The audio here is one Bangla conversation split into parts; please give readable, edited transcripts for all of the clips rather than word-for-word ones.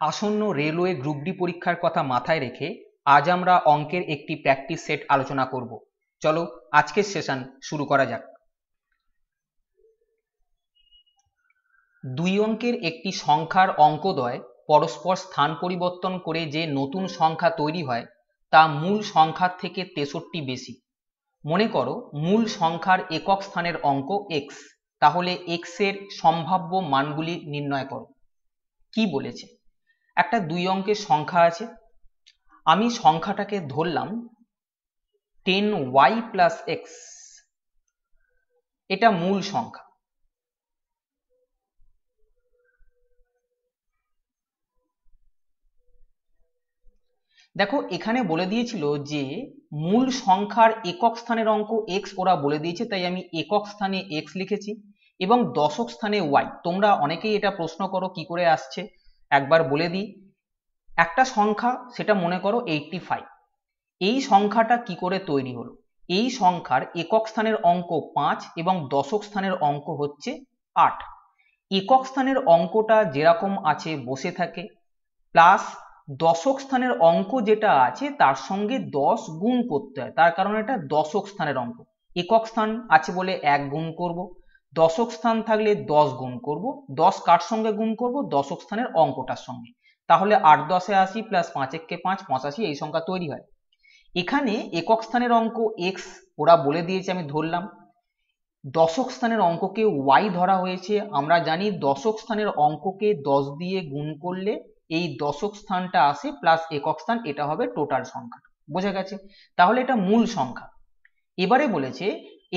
আসন্ন রেলওয়ে গ্রুপ ডি পরীক্ষার কথা মাথায় রেখে আজ আমরা অঙ্কের একটি প্র্যাকটিস সেট আলোচনা করব। চলো আজকের সেশন শুরু করা যাক। 2 অঙ্কের একটি সংখ্যার অঙ্কদ্বয় পরস্পর স্থান পরিবর্তন করে যে নতুন সংখ্যা তৈরি হয় তা মূল সংখ্যার থেকে 63 বেশি। মনে করো মূল সংখ্যার একক স্থানের অঙ্ক x, তাহলে x এর সম্ভাব্য মানগুলি নির্ণয় করো। কি বলেছে? একটা 2 অঙ্কের সংখ্যা আছে, আমি সংখ্যাটাকে ধরলাম 10y প্লাস x, এটা মূল সংখ্যা। দেখো এখানে বলে দিয়েছিল যে মূল সংখ্যার একক স্থানের অঙ্ক x, ওরা বলে দিয়েছে তাই আমি একক স্থানে x লিখেছি এবং দশক স্থানে y। তোমরা অনেকেই এটা প্রশ্ন করো কি করে আসছে, একবার বলে দিই। একটা সংখ্যা, সেটা মনে করো 85, এই সংখ্যাটা কি করে তৈরি হলো? এই সংখ্যার একক স্থানের অঙ্ক 5 এবং দশক স্থানের অঙ্ক হচ্ছে 8। একক স্থানের অঙ্কটা যেরকম আছে বসে থাকে, প্লাস দশক স্থানের অঙ্ক যেটা আছে তার সঙ্গে 10 গুণ করতে হয়, তার কারণ এটা দশক স্থানের অঙ্ক। একক স্থান আছে বলে 1 গুণ করব, দশক স্থান থাকলে 10 গুণ করব। 10 কার সঙ্গে গুণ করব? দশক স্থানের অঙ্কটার সঙ্গে। তাহলে 8 10 80 প্লাস 5 1 5 85, এই সংখ্যা তৈরি হয়। এখানে একক স্থানের অঙ্ক x ওরা বলে দিয়েছে, আমি ধরলাম। দশক স্থানের অঙ্ককে y ধরা হয়েছে। আমরা জানি দশক স্থানের অঙ্ককে 10 দিয়ে গুণ করলে এই দশক স্থানটা আসে প্লাস একক স্থান, এটা হবে টোটাল সংখ্যা। বোঝা গেছে? তাহলে এটা মূল সংখ্যা। এবারে বলেছে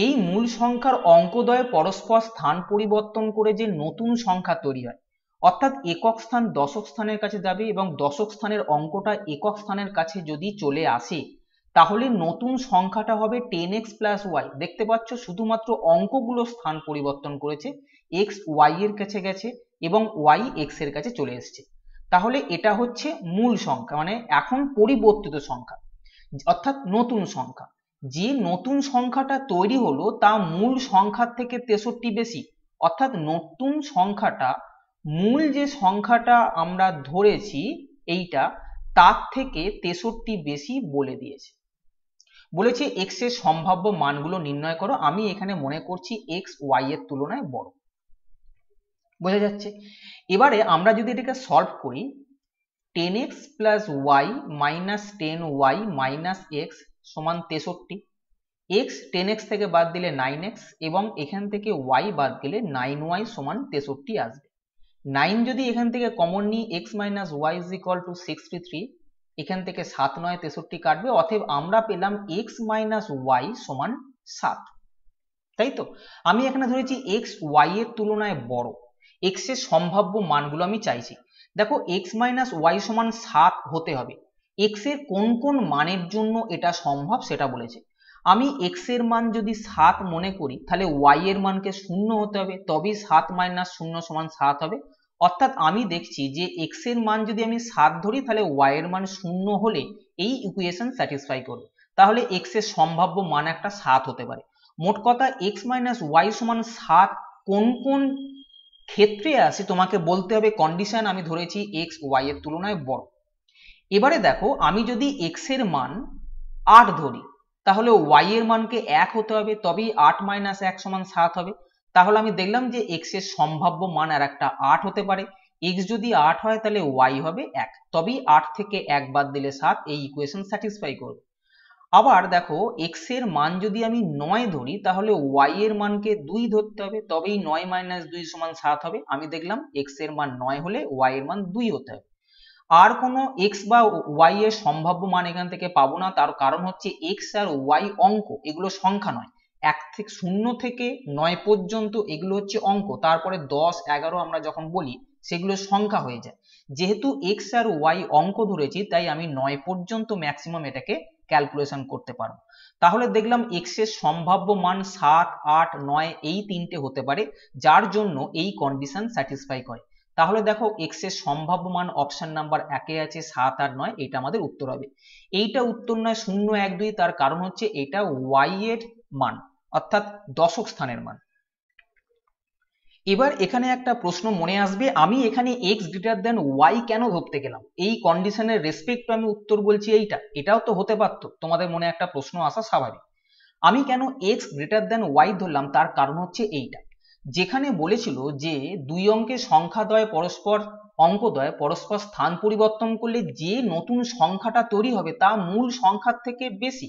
এই মূল সংখ্যার অঙ্কদ্বয়ে পরস্পর স্থান পরিবর্তন করে যে নতুন সংখ্যা তৈরি হয়, অর্থাৎ একক স্থান দশক স্থানের কাছে যাবে এবং দশক স্থানের অঙ্কটা একক স্থানের কাছে যদি চলে আসে তাহলে নতুন সংখ্যাটা হবে 10x প্লাস ওয়াই। দেখতে পাচ্ছ শুধুমাত্র অঙ্কগুলো স্থান পরিবর্তন করেছে, x y এর কাছে গেছে এবং y x এর কাছে চলে এসছে। তাহলে এটা হচ্ছে মূল সংখ্যা, মানে এখন পরিবর্তিত সংখ্যা, অর্থাৎ নতুন সংখ্যা। যে নতুন সংখ্যাটা তৈরি হলো তা মূল সংখ্যার থেকে 63 বেশি, অর্থাৎ নতুন সংখ্যাটা মূল যে সংখ্যাটা আমরা ধরেছি এইটা, তার থেকে 63 বেশি বলে দিয়েছে। বলেছে x এর সম্ভাব্য মানগুলো নির্ণয় করো। আমি এখানে মনে করছি x y এর তুলনায় বড়। বোঝা যাচ্ছে? এবারে আমরা যদি এটাকে সলভ করি, 10x plus y minus 10y minus x সমান 63। x 10x থেকে বাদ দিলে 9x এবং এখান থেকে y বাদ দিলে 9y সমান 63 আসবে। 9 যদি এখান থেকে কমন নিই, x minus y is equal to 63, এখান থেকে 7 9 63 কাটবে, অতএব আমরা পেলাম x মাইনাস ওয়াই সমান 7। তাই তো? আমি এখানে ধরেছি x y এর তুলনায় বড়, x এর সম্ভাব্য মানগুলো আমি চাইছি। দেখো x মাইনাস ওয়াই সমান 7 হতে হবে, x এর কোন কোন মানের জন্য এটা সম্ভব সেটা বলেছে। আমি x এর মান যদি 7 মনে করি তাহলে y এর মানকে 0 হতে হবে, তবেই 7 মাইনাস 0 সমান 7 হবে। অর্থাৎ আমি দেখছি যে x এর মান যদি আমি 7 ধরি তাহলে y এর মান 0 হলে এই ইকুয়েশন স্যাটিসফাই করবে। তাহলে x এর সম্ভাব্য মান একটা 7 হতে পারে। মোট কথা x মাইনাস ওয়াই সমান 7 কোন কোন ক্ষেত্রে আসে তোমাকে বলতে হবে কন্ডিশন। আমি ধরেছি x y এর তুলনায় বড়। এবারে দেখো আমি যদি x এর মান 8 ধরি তাহলে y এর মানকে 1 হতে হবে, তবেই 8 মাইনাস 1 সমান 7 হবে। তাহলে আমি দেখলাম যে x এর সম্ভাব্য মান আর একটা 8 হতে পারে। x যদি 8 হয় তাহলে y হবে 1, তবেই 8 থেকে 1 বাদ দিলে 7, এই ইকুয়েশন স্যাটিসফাই করবে। আবার দেখো x এর মান যদি আমি 9 ধরি তাহলে y এর মানকে 2 ধরতে হবে, তবেই 9 মাইনাস 2 সমান 7 হবে। আমি দেখলাম x এর মান 9 হলে y এর মান 2 হতে হবে। আর কোনো x বা y এর সম্ভাব্য মান এখান থেকে পাবো না, তার কারণ হচ্ছে x আর y অঙ্ক, এগুলো সংখ্যা নয়। 0 থেকে 9 পর্যন্ত এগুলো হচ্ছে অঙ্ক, তারপরে 10 11 আমরা যখন বলি সেগুলো সংখ্যা হয়ে যায়। যেহেতু x আর y অঙ্ক ধরেছি তাই আমি 9 পর্যন্ত ম্যাক্সিমাম এটাকে ক্যালকুলেশন করতে পারবো। তাহলে দেখলাম x এর সম্ভাব্য মান 7 8 9 এই তিনটে হতে পারে, যার জন্য এই কন্ডিশন স্যাটিসফাই করে। তাহলে দেখো x এর সম্ভাব্য মান অপশন নাম্বার 1 এ আছে 7 আর 9, এটা আমাদের উত্তর হবে। এইটা উত্তর নয় 0 1 2, তার কারণ হচ্ছে এটা y এর মান, অর্থাৎ দশক স্থানের মান। এবার এখানে একটা প্রশ্ন মনে আসবে, আমি এখানে x গ্রেটার দেন ওয়াই কেন ধরতে গেলাম? এই কন্ডিশনের রেসপেক্ট আমি উত্তর বলছি এইটা, এটাও তো হতে পারতো, তোমাদের মনে একটা প্রশ্ন আসা স্বাভাবিক। আমি কেন x গ্রেটার দেন ওয়াই ধরলাম, তার কারণ হচ্ছে এইটা, যেখানে বলেছিল যে দুই অঙ্কের সংখ্যাদ্বয় পরস্পর অঙ্কদ্বয় পরস্পর স্থান পরিবর্তন করলে যে নতুন সংখ্যাটা তৈরি হবে তা মূল সংখ্যার থেকে বেশি।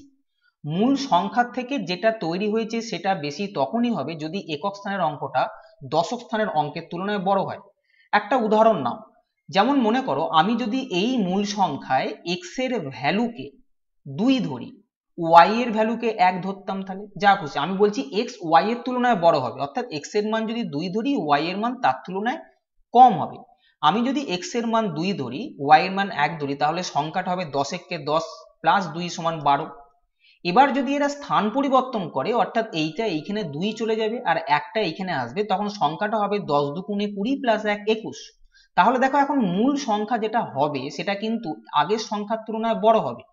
মূল সংখ্যার থেকে যেটা তৈরি হয়েছে সেটা বেশি তখনই হবে যদি একক স্থানের অঙ্কটা দশক স্থানের অঙ্কের তুলনায় বড় হয়। একটা উদাহরণ নাও, যেমন মনে করো আমি যদি এই মূল সংখ্যায় x এর ভ্যালুকে 2 ধরি, y এর ভ্যালুকে 1 ধরতাম, তাহলে যা খুশি, আমি বলছি x y এর তুলনায় বড় হবে, অর্থাৎ x এর মান যদি 2 ধরি y এর মান তার তুলনায় কম হবে। আমি যদি x এর মান 2 ধরি y এর মান 1 ধরি, তাহলে সংখ্যাটা হবে 10 একে 10 প্লাস 2 সমান 12। এবার যদি এরা স্থান পরিবর্তন করে, অর্থাৎ এইটা এইখানে 2 চলে যাবে আর একটা এইখানে আসবে, তখন সংখ্যাটা হবে 10 দুগুণে 20 প্লাস 1 21। তাহলে দেখো এখন মূল সংখ্যা যেটা হবে সেটা কিন্তু আগের সংখ্যার তুলনায় বড় হবে।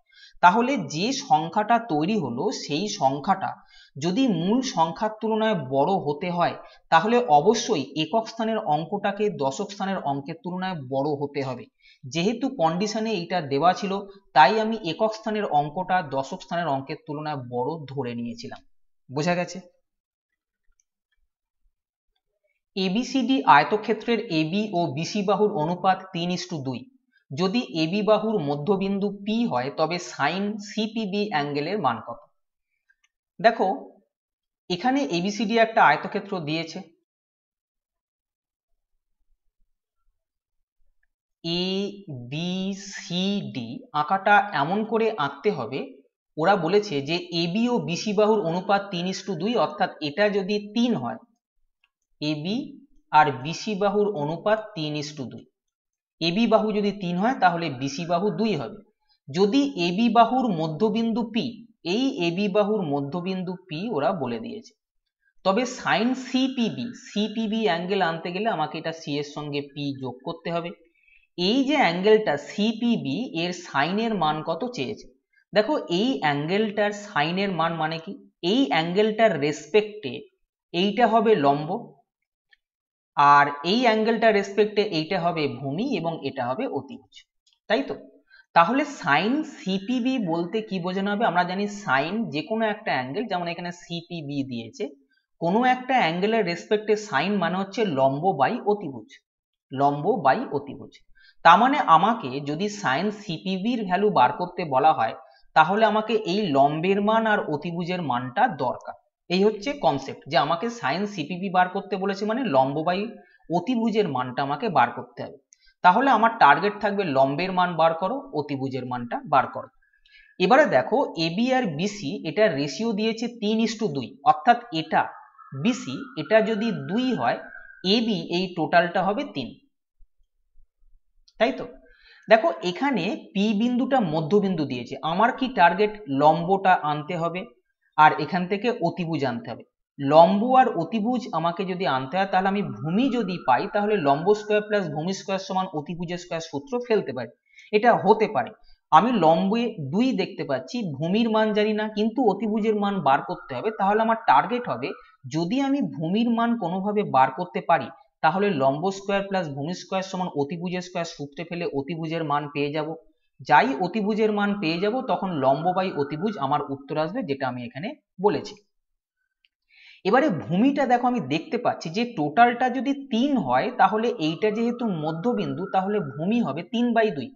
তাহলে যে সংখ্যাটা তৈরি হলো সেই সংখ্যাটা যদি মূল সংখ্যার তুলনায় বড় হতে হয়, তাহলে অবশ্যই একক স্থানের অঙ্কটাকে দশক স্থানের অঙ্কের তুলনায় বড় হতে হবে। যেহেতু কন্ডিশনে এইটা দেওয়া ছিল, তাই আমি একক স্থানের অঙ্কটা দশক স্থানের অঙ্কের তুলনায় বড় ধরে নিয়েছিলাম। বোঝা গেছে? এবিসিডি আয়তক্ষেত্রের এবি ও বিসি বাহুর অনুপাত 3:2। যদি এবি বাহুর মধ্যবিন্দু পি হয় তবে সাইন সিপিবি অ্যাঙ্গেলের মান কত? দেখো এখানে এবিসিডি একটা আয়তক্ষেত্র দিয়েছে, এ বি সি ডি আঁকাটা এমন করে আঁকতে হবে, ওরা বলেছে যে এবি ও বিসি বাহুর অনুপাত 3:2, অর্থাৎ এটা যদি 3 হয়, এবি আর বিসি বাহুর অনুপাত 3:2। এবি বাহু যদি 3 হয় তাহলে বিসি বাহু 2 হবে। যদি এবি বাহুর মধ্যবিন্দু পি, এই এবি বাহুর মধ্যবিন্দু পি ওরা বলে দিয়েছে, তবে সাইন সিপিবি সিপিবি অ্যাঙ্গেল আনতে গেলে আমাকে এটা সি এর সঙ্গে পি যোগ করতে হবে। এই যে অ্যাঙ্গেলটা সিপিবি এর সাইনের মান কত চেয়েছে। দেখো এই অ্যাঙ্গেলটার সাইনের মান মানে কি, এই অ্যাঙ্গেলটার রেসপেক্টে এইটা হবে লম্ব, আর এই অ্যাঙ্গেলটার রেসপেক্টে এইটা হবে ভূমি এবং এটা হবে অতিভুজ, তাই তো? তাহলে সাইন সিপিবি বলতে কি বোঝানো হবে? আমরা জানি সাইন যে কোনো একটা অ্যাঙ্গেল, যেমন এখানে সিপিবি দিয়েছে, কোনো একটা অ্যাঙ্গেলের রেসপেক্টে সাইন মানে হচ্ছে লম্ব বাই অতিভুজ, লম্ব বাই অতিভুজ। তার মানে আমাকে যদি সাইন সিপিবির ভ্যালু বার করতে বলা হয়, তাহলে আমাকে এই লম্বের মান আর অতিভুজের মানটা দরকার। এই হচ্ছে কনসেপ্ট, যে আমাকে সাইন সিপিবি বার করতে বলেছে মানে লম্ব বাই অতিভুজের মানটা আমাকে বার করতে হবে। তাহলে আমার টার্গেট থাকবে লম্বের মান বার করো, অতিভুজের মানটা বার করো। এবারে দেখো এবি আর বিসি এটা রেশিও দিয়েছে 3:2, অর্থাৎ এটা বিসি এটা যদি 2 হয়, এবি এই টোটালটা হবে 3, তাই তো? দেখো এখানে পি বিন্দুটা মধ্যবিন্দু দিয়েছে, আমার কি টার্গেট? লম্বটা আনতে হবে আর এখান থেকে অতিভুজ আনতে হবে। লম্ব আর অতিভুজ আমাকে যদি আনতে হয়, তাহলে আমি ভূমি যদি পাই তাহলে লম্ব স্কয়ার প্লাস ভূমি স্কয়ার সমান অতিভুজের স্কয়ার সূত্র ফেলতে পারি। এটা হতে পারে, আমি লম্বে 2 দেখতে পাচ্ছি, ভূমির মান জানি না, কিন্তু অতিভুজের মান বার করতে হবে। তাহলে আমার টার্গেট হবে, যদি আমি ভূমির মান কোনোভাবে বার করতে পারি, তাহলে লম্ব স্কয়ার প্লাস ভূমি স্কয়ার সমান অতিভুজের স্কয়ার সূত্রে ফেলে অতিভুজের মান পেয়ে যাব। যাই অতিভুজের মান পেয়ে যাব, তখন লম্ব বাই অতিভুজ আমার উত্তর আসবে, যেটা আমি এখানে বলেছি। এবারে ভূমিটা দেখো আমি দেখতে পাচ্ছি যে টোটালটা যদি 3 হয়, তাহলে এইটা যেহেতু মধ্যবিন্দু, তাহলে ভূমি হবে 3/2,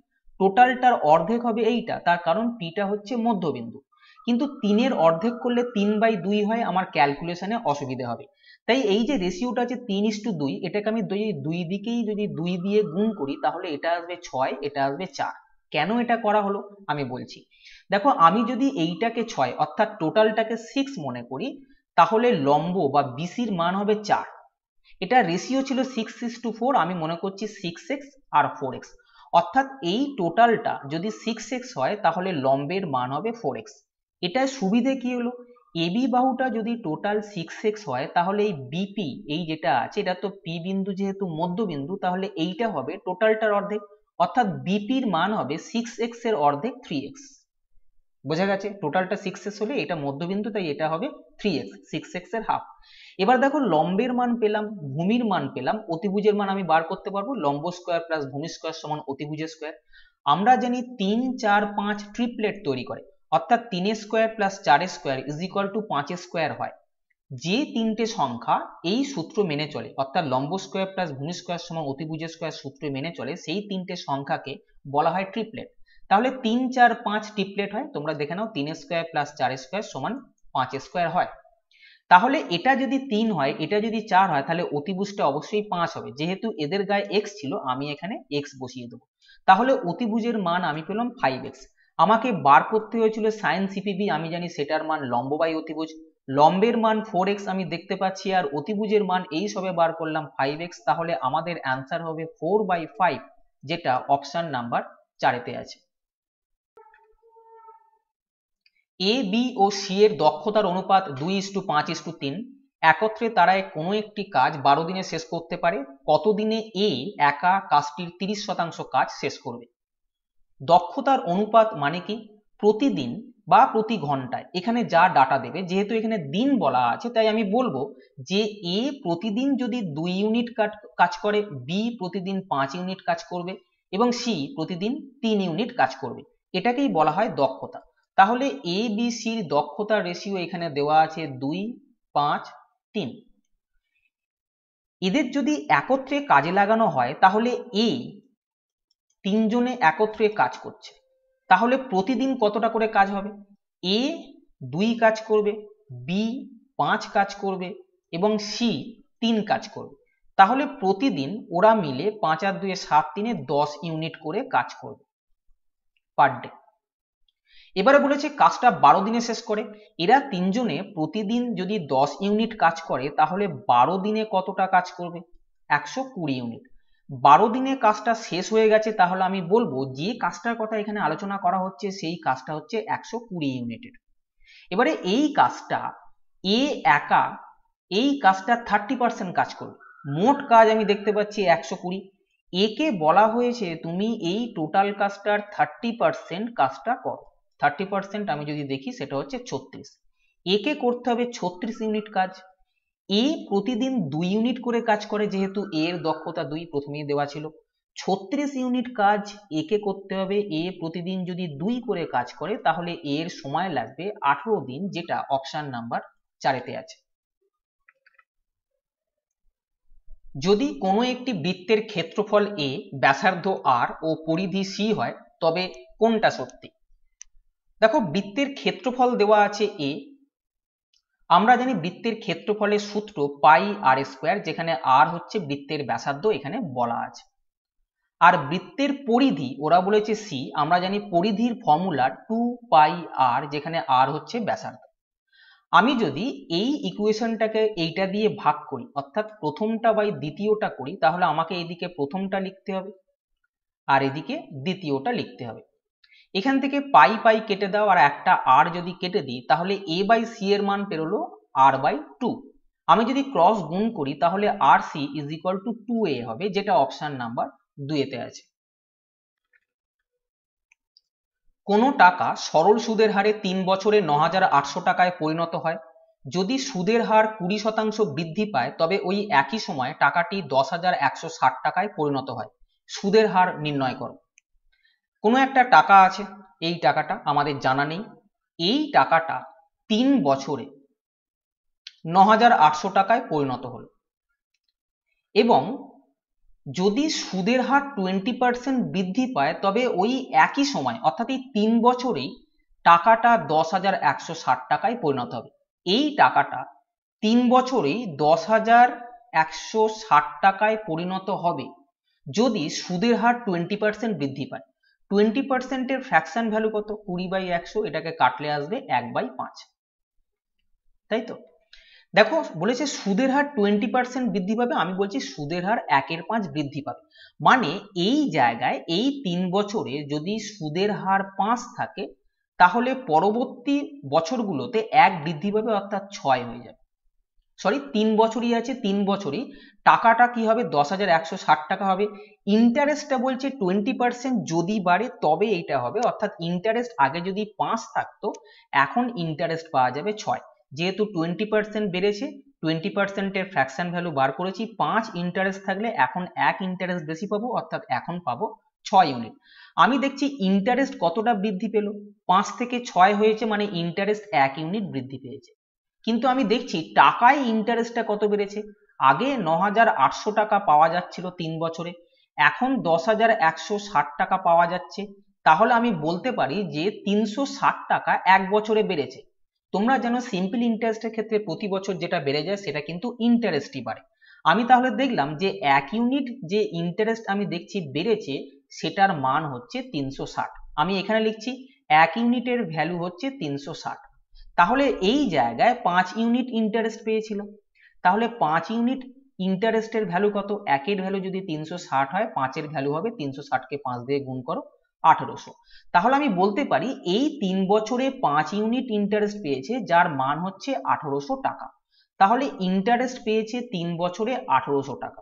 টোটালটার অর্ধেক হবে এইটা, তার কারণ পিটা হচ্ছে মধ্যবিন্দু। কিন্তু 3 এর অর্ধেক করলে 3/2 হয়, আমার ক্যালকুলেশনে অসুবিধা হবে। তাই এই যে রেশিওটা আছে 3:2, এটাকে আমি দুই দিকেই যদি 2 দিয়ে গুণ করি, তাহলে এটা আসবে 6, এটা আসবে 4। কেন এটা করা হলো আমি বলছি। দেখো আমি যদি এইটাকে 6 অর্থাৎ টোটালটাকে 6 মনে করি, তাহলে লম্ব বা বিসির মান হবে 4। এটা রেশিও ছিল 6:4, আমি মনে করছি 6x আর 4x, অর্থাৎ এই টোটালটা যদি 6x হয় তাহলে লম্বের মান হবে 4x। এটার সুবিধে কি হলো, এবি বাহুটা যদি টোটাল 6x হয়, তাহলে এই বিপি এই যেটা আছে, এটা তো পি বিন্দু যেহেতু মধ্যবিন্দু, তাহলে এইটা হবে টোটালটার অর্ধেক, অর্থাৎ বিপির মান হবে 6x এর অর্ধেক 3x। বোঝা গেছে? টোটালটা 6x হলে এটা মধ্যবিন্দু, তাই এটা হবে 3x, 6x এর হাফ। এবার দেখো লম্বের মান পেলাম, ভূমির মান পেলাম, অতিভুজের মান আমি বার করতে পারবো, লম্ব স্কয়ার প্লাস ভূমি স্কয়ার সমান অতিভুজের স্কয়ার। আমরা জানি 3, 4, 5 ট্রিপলেট তৈরি করে, অর্থাৎ 3 square plus 4 square is equal two 5 square হয়। যে তিনটে সংখ্যা এই সূত্র মেনে চলে, অর্থাৎ লম্ব স্কয়ার প্লাস ভূমি স্কয়ার সমান অতিভুজের স্কয়ার সূত্র মেনে চলে, সেই তিনটে সংখ্যাকে বলা হয় ট্রিপলেট। তাহলে 3, 4, 5 ট্রিপলেট হয়। তোমরা দেখে নাও 3 স্কয়ার প্লাস 4 স্কয়ার সমান 5 স্কয়ার হয়। তাহলে এটা যদি 3 হয়, এটা যদি 4 হয়, তাহলে অতিভুজটা অবশ্যই 5 হবে। যেহেতু এদের গায়ে x ছিল, আমি এখানে x বসিয়ে দেবো। তাহলে অতিভুজের মান আমি পেলাম 5x। আমাকে বার করতে হয়েছিল sin CPB, আমি জানি সেটার মান লম্ব বাই অতিভুজ। লম্বের মান 4x আমি দেখতে পাচ্ছি, আর অতিভুজের মান এই সবে বার করলাম 5x। তাহলে আমাদের অ্যান্সার হবে 4/5, যেটা অপশন নাম্বার 4-এতে আছে। এ, বি ও সি এর দক্ষতার অনুপাত 2:5:3। একত্রে তারা কোনো একটি কাজ 12 দিনে শেষ করতে পারে। কত দিনে এ একা কাজটির 30% কাজ শেষ করবে? দক্ষতার অনুপাত মানে কি? প্রতিদিন বা প্রতি ঘন্টায়। এখানে যা ডাটা দেবে, যেহেতু এখানে দিন বলা আছে, তাই আমি বলবো যে এ প্রতিদিন যদি 2 ইউনিট কাজ করে, বি প্রতিদিন 5 ইউনিট কাজ করবে এবং সি প্রতিদিন 3 ইউনিট কাজ করবে। এটাকেই বলা হয় দক্ষতা। তাহলে এ বি সির দক্ষতার রেশিও এখানে দেওয়া আছে 2, 5, 3। এদের যদি একত্রে কাজে লাগানো হয়, তাহলে এ 3 জনে একত্রে কাজ করছে, তাহলে প্রতিদিন কতটা করে কাজ হবে? এ 2 কাজ করবে, বি 5 কাজ করবে এবং সি 3 কাজ করবে। তাহলে প্রতিদিন ওরা মিলে 5 আর 2 7, 3 10 ইউনিট করে কাজ করবে পার ডে। এবারে বলেছে কাজটা 12 দিনে শেষ করে। এরা 3 জনে প্রতিদিন যদি 10 ইউনিট কাজ করে, তাহলে 12 দিনে কতটা কাজ করবে? 120 ইউনিট। 12 দিনে কাজটা শেষ হয়ে গেছে, তাহলে আমি বলবো যে কাজটার কথা এখানে আলোচনা করা হচ্ছে সেই কাজটা হচ্ছে 120 ইউনিটের। এবারে এই কাজটা এ একা এই কাজটা 30% কাজ করবে। মোট কাজ আমি দেখতে পাচ্ছি 120। একে বলা হয়েছে তুমি এই টোটাল কাজটার 30% কাজটা করো। 30% আমি যদি দেখি সেটা হচ্ছে 36। একে করতে হবে 36 ইউনিট কাজ। এ প্রতিদিন 2 ইউনিট করে কাজ করে, যেহেতু এর দক্ষতা 2 প্রথমেই দেওয়া ছিল। 36 ইউনিট কাজ একে করতে হবে। এ প্রতিদিন যদি 2 করে কাজ করে, তাহলে এর সময় লাগবে 18 দিন, যেটা অপশন নাম্বার 4-এতে আছে। যদি কোনো একটি বৃত্তের ক্ষেত্রফল এ, ব্যাসার্ধ আর ও পরিধি সি হয়, তবে কোনটা সত্যি? দেখো, বৃত্তের ক্ষেত্রফল দেওয়া আছে এ। আমরা জানি বৃত্তের ক্ষেত্রফলের সূত্র পাই আর স্কোয়ার, যেখানে আর হচ্ছে বৃত্তের ব্যাসার্ধ এখানে বলা আছে। আর বৃত্তের পরিধি ওরা বলেছে সি। আমরা জানি পরিধির ফর্মুলা 2 পাই আর, যেখানে আর হচ্ছে ব্যাসার্ধ। আমি যদি এই ইকুয়েশনটাকে এইটা দিয়ে ভাগ করি, অর্থাৎ প্রথমটা বাই দ্বিতীয়টা করি, তাহলে আমাকে এইদিকে প্রথমটা লিখতে হবে আর এদিকে দ্বিতীয়টা লিখতে হবে। এখান থেকে পাই পাই কেটে দাও, আর একটা আর যদি কেটে দিই, তাহলে এ বাই সি এর মান পেরোলো r/2। আমি যদি ক্রস গুণ করি, তাহলে আর C is equal to 2a হবে, যেটা অপশন নাম্বার 2-এতে আছে। কোনো টাকা সরল সুদের হারে 3 বছরে 9,800 টাকায় পরিণত হয়। যদি সুদের হার 20% বৃদ্ধি পায়, তবে ওই একই সময় টাকাটি 10,160 টাকায় পরিণত হয়। সুদের হার নির্ণয় করো। কোনো একটা টাকা আছে, এই টাকাটা আমাদের জানা নেই। এই টাকাটা 3 বছরে 9,800 টাকায় পরিণত হলো এবং যদি সুদের হার 20% বৃদ্ধি পায়, তবে ওই একই সময় অর্থাৎ এই 3 বছরেই টাকাটা 10,160 টাকায় পরিণত হবে। এই টাকাটা 3 বছরেই 10,160 টাকায় পরিণত হবে যদি সুদের হার 20% বৃদ্ধি পায়। 20% এর ফ্র্যাকশন ভ্যালু কত? 20/100। এটাকে কাটলে আসবে 1/5, তাই তো? দেখো, বলেছে সুদের হার 20% বৃদ্ধি পাবে, আমি বলছি সুদের হার 1/5 বৃদ্ধি পাবে। মানে এই জায়গায় এই 3 বছরে যদি সুদের হার 5 থাকে, তাহলে পরবর্তী বছরগুলোতে 1 বৃদ্ধি পাবে, অর্থাৎ 6 হয়ে যাবে। সরি 3 বছরই আছে, 3 বছরই টাকাটা কি হবে 10,160 টাকা হবে। ইন্টারেস্টটা বলছে 20% যদি বাড়ে তবে এইটা হবে, অর্থাৎ ইন্টারেস্ট আগে যদি 5 থাকতো এখন ইন্টারেস্ট পাওয়া যাবে 6। যেহেতু 20% বেড়েছে 20% এর ফ্র্যাকশন ভ্যালু বার করেছি, 5 ইন্টারেস্ট থাকলে এখন 1 ইন্টারেস্ট বেশি পাবো, অর্থাৎ এখন পাবো 6 ইউনিট। আমি দেখছি ইন্টারেস্ট কতটা বৃদ্ধি পেল, 5 থেকে 6 হয়েছে, মানে ইন্টারেস্ট 1 ইউনিট বৃদ্ধি পেয়েছে। কিন্তু আমি দেখছি টাকায় ইন্টারেস্টটা কত বেড়েছে, আগে 9,800 টাকা পাওয়া যাচ্ছিল 3 বছরে, এখন 10,160 টাকা পাওয়া যাচ্ছে। তাহলে আমি বলতে পারি যে 360 টাকা 1 বছরে বেড়েছে। তোমরা জানো সিম্পল ইন্টারেস্টের ক্ষেত্রে প্রতি বছর যেটা বেড়ে যায় সেটা কিন্তু ইন্টারেস্টই বাড়ে। আমি তাহলে দেখলাম যে 1 ইউনিট যে ইন্টারেস্ট আমি দেখছি বেড়েছে সেটার মান হচ্ছে 360। আমি এখানে লিখছি 1 ইউনিটের ভ্যালু হচ্ছে 360। তাহলে এই জায়গায় 5 ইউনিট ইন্টারেস্ট পেয়েছিল, তাহলে 5 ইউনিট ইন্টারেস্টের ভ্যালু কত, একের ভ্যালু যদি 360 হয় 5 এর ভ্যালু হবে 360 কে 5 দিয়ে গুণ করো 1800। তাহলে আমি বলতে পারি এই 3 বছরে 5 ইউনিট ইন্টারেস্ট পেয়েছে যার মান হচ্ছে 1800 টাকা। তাহলে ইন্টারেস্ট পেয়েছে 3 বছরে 1800 টাকা,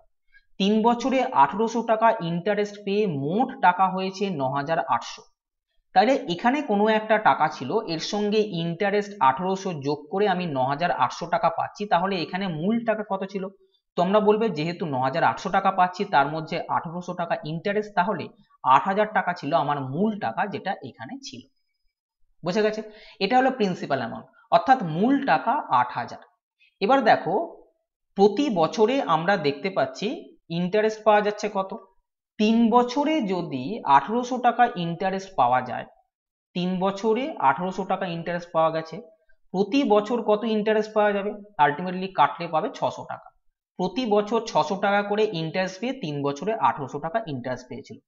3 বছরে 1800 টাকা ইন্টারেস্ট পেয়ে মোট টাকা হয়েছে 9,800। তাহলে এখানে কোনো একটা টাকা ছিল, এর সঙ্গে ইন্টারেস্ট 1800 যোগ করে আমি 9,800 টাকা পাচ্ছি, তাহলে এখানে মূল টাকা কত ছিল? তোমরা বলবে যেহেতু 9,800 টাকা পাচ্ছি তার মধ্যে 1800 টাকা ইন্টারেস্ট, তাহলে 8,000 টাকা ছিল আমার মূল টাকা যেটা এখানে ছিল। বুঝে গেছে? এটা হলো প্রিন্সিপাল অ্যামাউন্ট, অর্থাৎ মূল টাকা 8,000। এবার দেখো প্রতি বছরে আমরা দেখতে পাচ্ছি ইন্টারেস্ট পাওয়া যাচ্ছে কত, 3 বছরে যদি 1800 টাকা ইন্টারেস্ট পাওয়া যায়, 3 বছরে 1800 টাকা ইন্টারেস্ট পাওয়া গেছে, প্রতি বছর কত ইন্টারেস্ট পাওয়া যাবে, আলটিমেটলি কাটলে পাবে 600 টাকা। প্রতি বছর 600 টাকা করে ইন্টারেস্ট পেয়ে 3 বছরে 1800 টাকা ইন্টারেস্ট পেয়েছিল।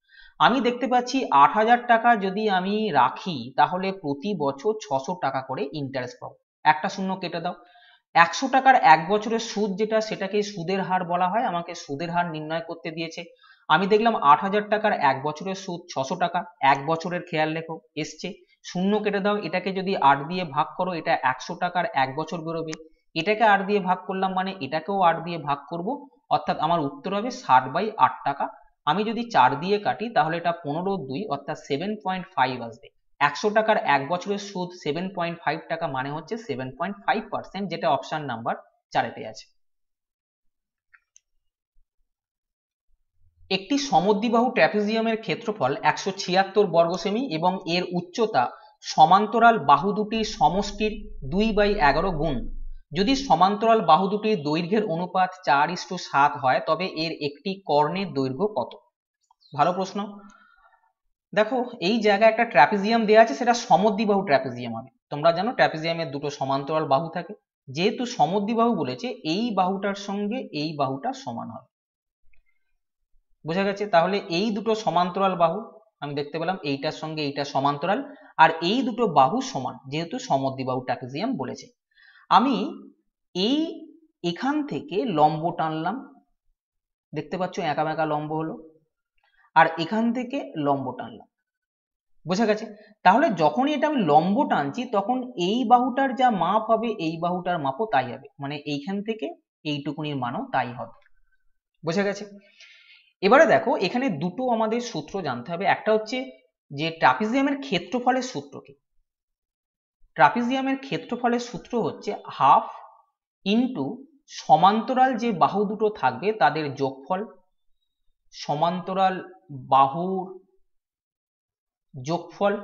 আমি দেখতে পাচ্ছি 8,000 টাকা যদি আমি রাখি তাহলে প্রতি বছর 600 টাকা করে ইন্টারেস্ট পাবো। একটা শূন্য কেটে দাও। 100 টাকার 1 বছরের সুদ যেটা সেটাকে সুদের হার বলা হয়, আমাকে সুদের হার নির্ণয় করতে দিয়েছে। আমি দেখলাম 8,000 টাকার 1 বছরের সুদ 600 টাকা, 1 বছরের খেয়াল রেখো এসছে, শূন্য কেটে দাও, এটাকে যদি 8 দিয়ে ভাগ করো এটা 100 টাকার 1 বছর বেরোবে, এটাকে 8 দিয়ে ভাগ করলাম মানে এটাকেও 8 দিয়ে ভাগ করব, অর্থাৎ আমার উত্তর হবে 60/8 টাকা। আমি যদি 4 দিয়ে কাটি তাহলে এটা 15/2 অর্থাৎ 7.5 আসবে। 100 টাকার 1 বছরের সুদ 7.5 টাকা মানে হচ্ছে 7.5%, যেটা অপশন নাম্বার 4-এ আছে। একটি সমদ্বিবাহু ট্র্যাপিজিয়ামের ক্ষেত্রফল 176 বর্গ সেমি এবং এর উচ্চতা সমান্তরাল বাহু দুটির সমষ্টির 2/11 গুণ। যদি সমান্তরাল বাহু দুটির দৈর্ঘ্যের অনুপাত 4:7 হয় তবে এর একটি কর্ণের দৈর্ঘ্য কত? ভালো প্রশ্ন। দেখো এই জায়গায় একটা ট্র্যাপিজিয়াম দেওয়া আছে, সেটা সমদ্বিবাহু ট্র্যাপিজিয়াম হবে। তোমরা জানো ট্র্যাপিজিয়ামের দুটো সমান্তরাল বাহু থাকে, যেহেতু সমদ্বিবাহু বলেছে এই বাহুটার সঙ্গে এই বাহুটা সমান হবে। বোঝা গেছে? তাহলে এই দুটো সমান্তরাল বাহু আমি দেখতে পেলাম, এইটার সঙ্গে এইটা সমান্তরাল, আর এই দুটো বাহু সমান, যেহেতু সমদ্বিবাহু ট্র্যাপিজিয়াম বলেছে। আমি এখান থেকে লম্ব টানলাম, দেখতে পাচ্ছ একা বেঁকা লম্ব হলো, আর এখান থেকে লম্ব টানলাম। বোঝা গেছে? তাহলে যখনই এটা আমি লম্ব টানছি তখন এই বাহুটার যা মাপ হবে এই বাহুটার মাপও তাই হবে, মানে এইখান থেকে এইটুকুনির মানও তাই হবে। বোঝা গেছে? এবারে দেখো এখানে দুটো আমাদের সূত্র জানতে হবে, একটা হচ্ছে যে ট্রাপিজিয়ামের ক্ষেত্রফলের সূত্র কি। ট্রাপিজিয়ামের ক্ষেত্রফলের সূত্র হচ্ছে হাফ ইন্টু সমান্তরাল যে বাহু দুটো থাকবে তাদের যোগফল, সমান্তরাল বাহুর যোগফল,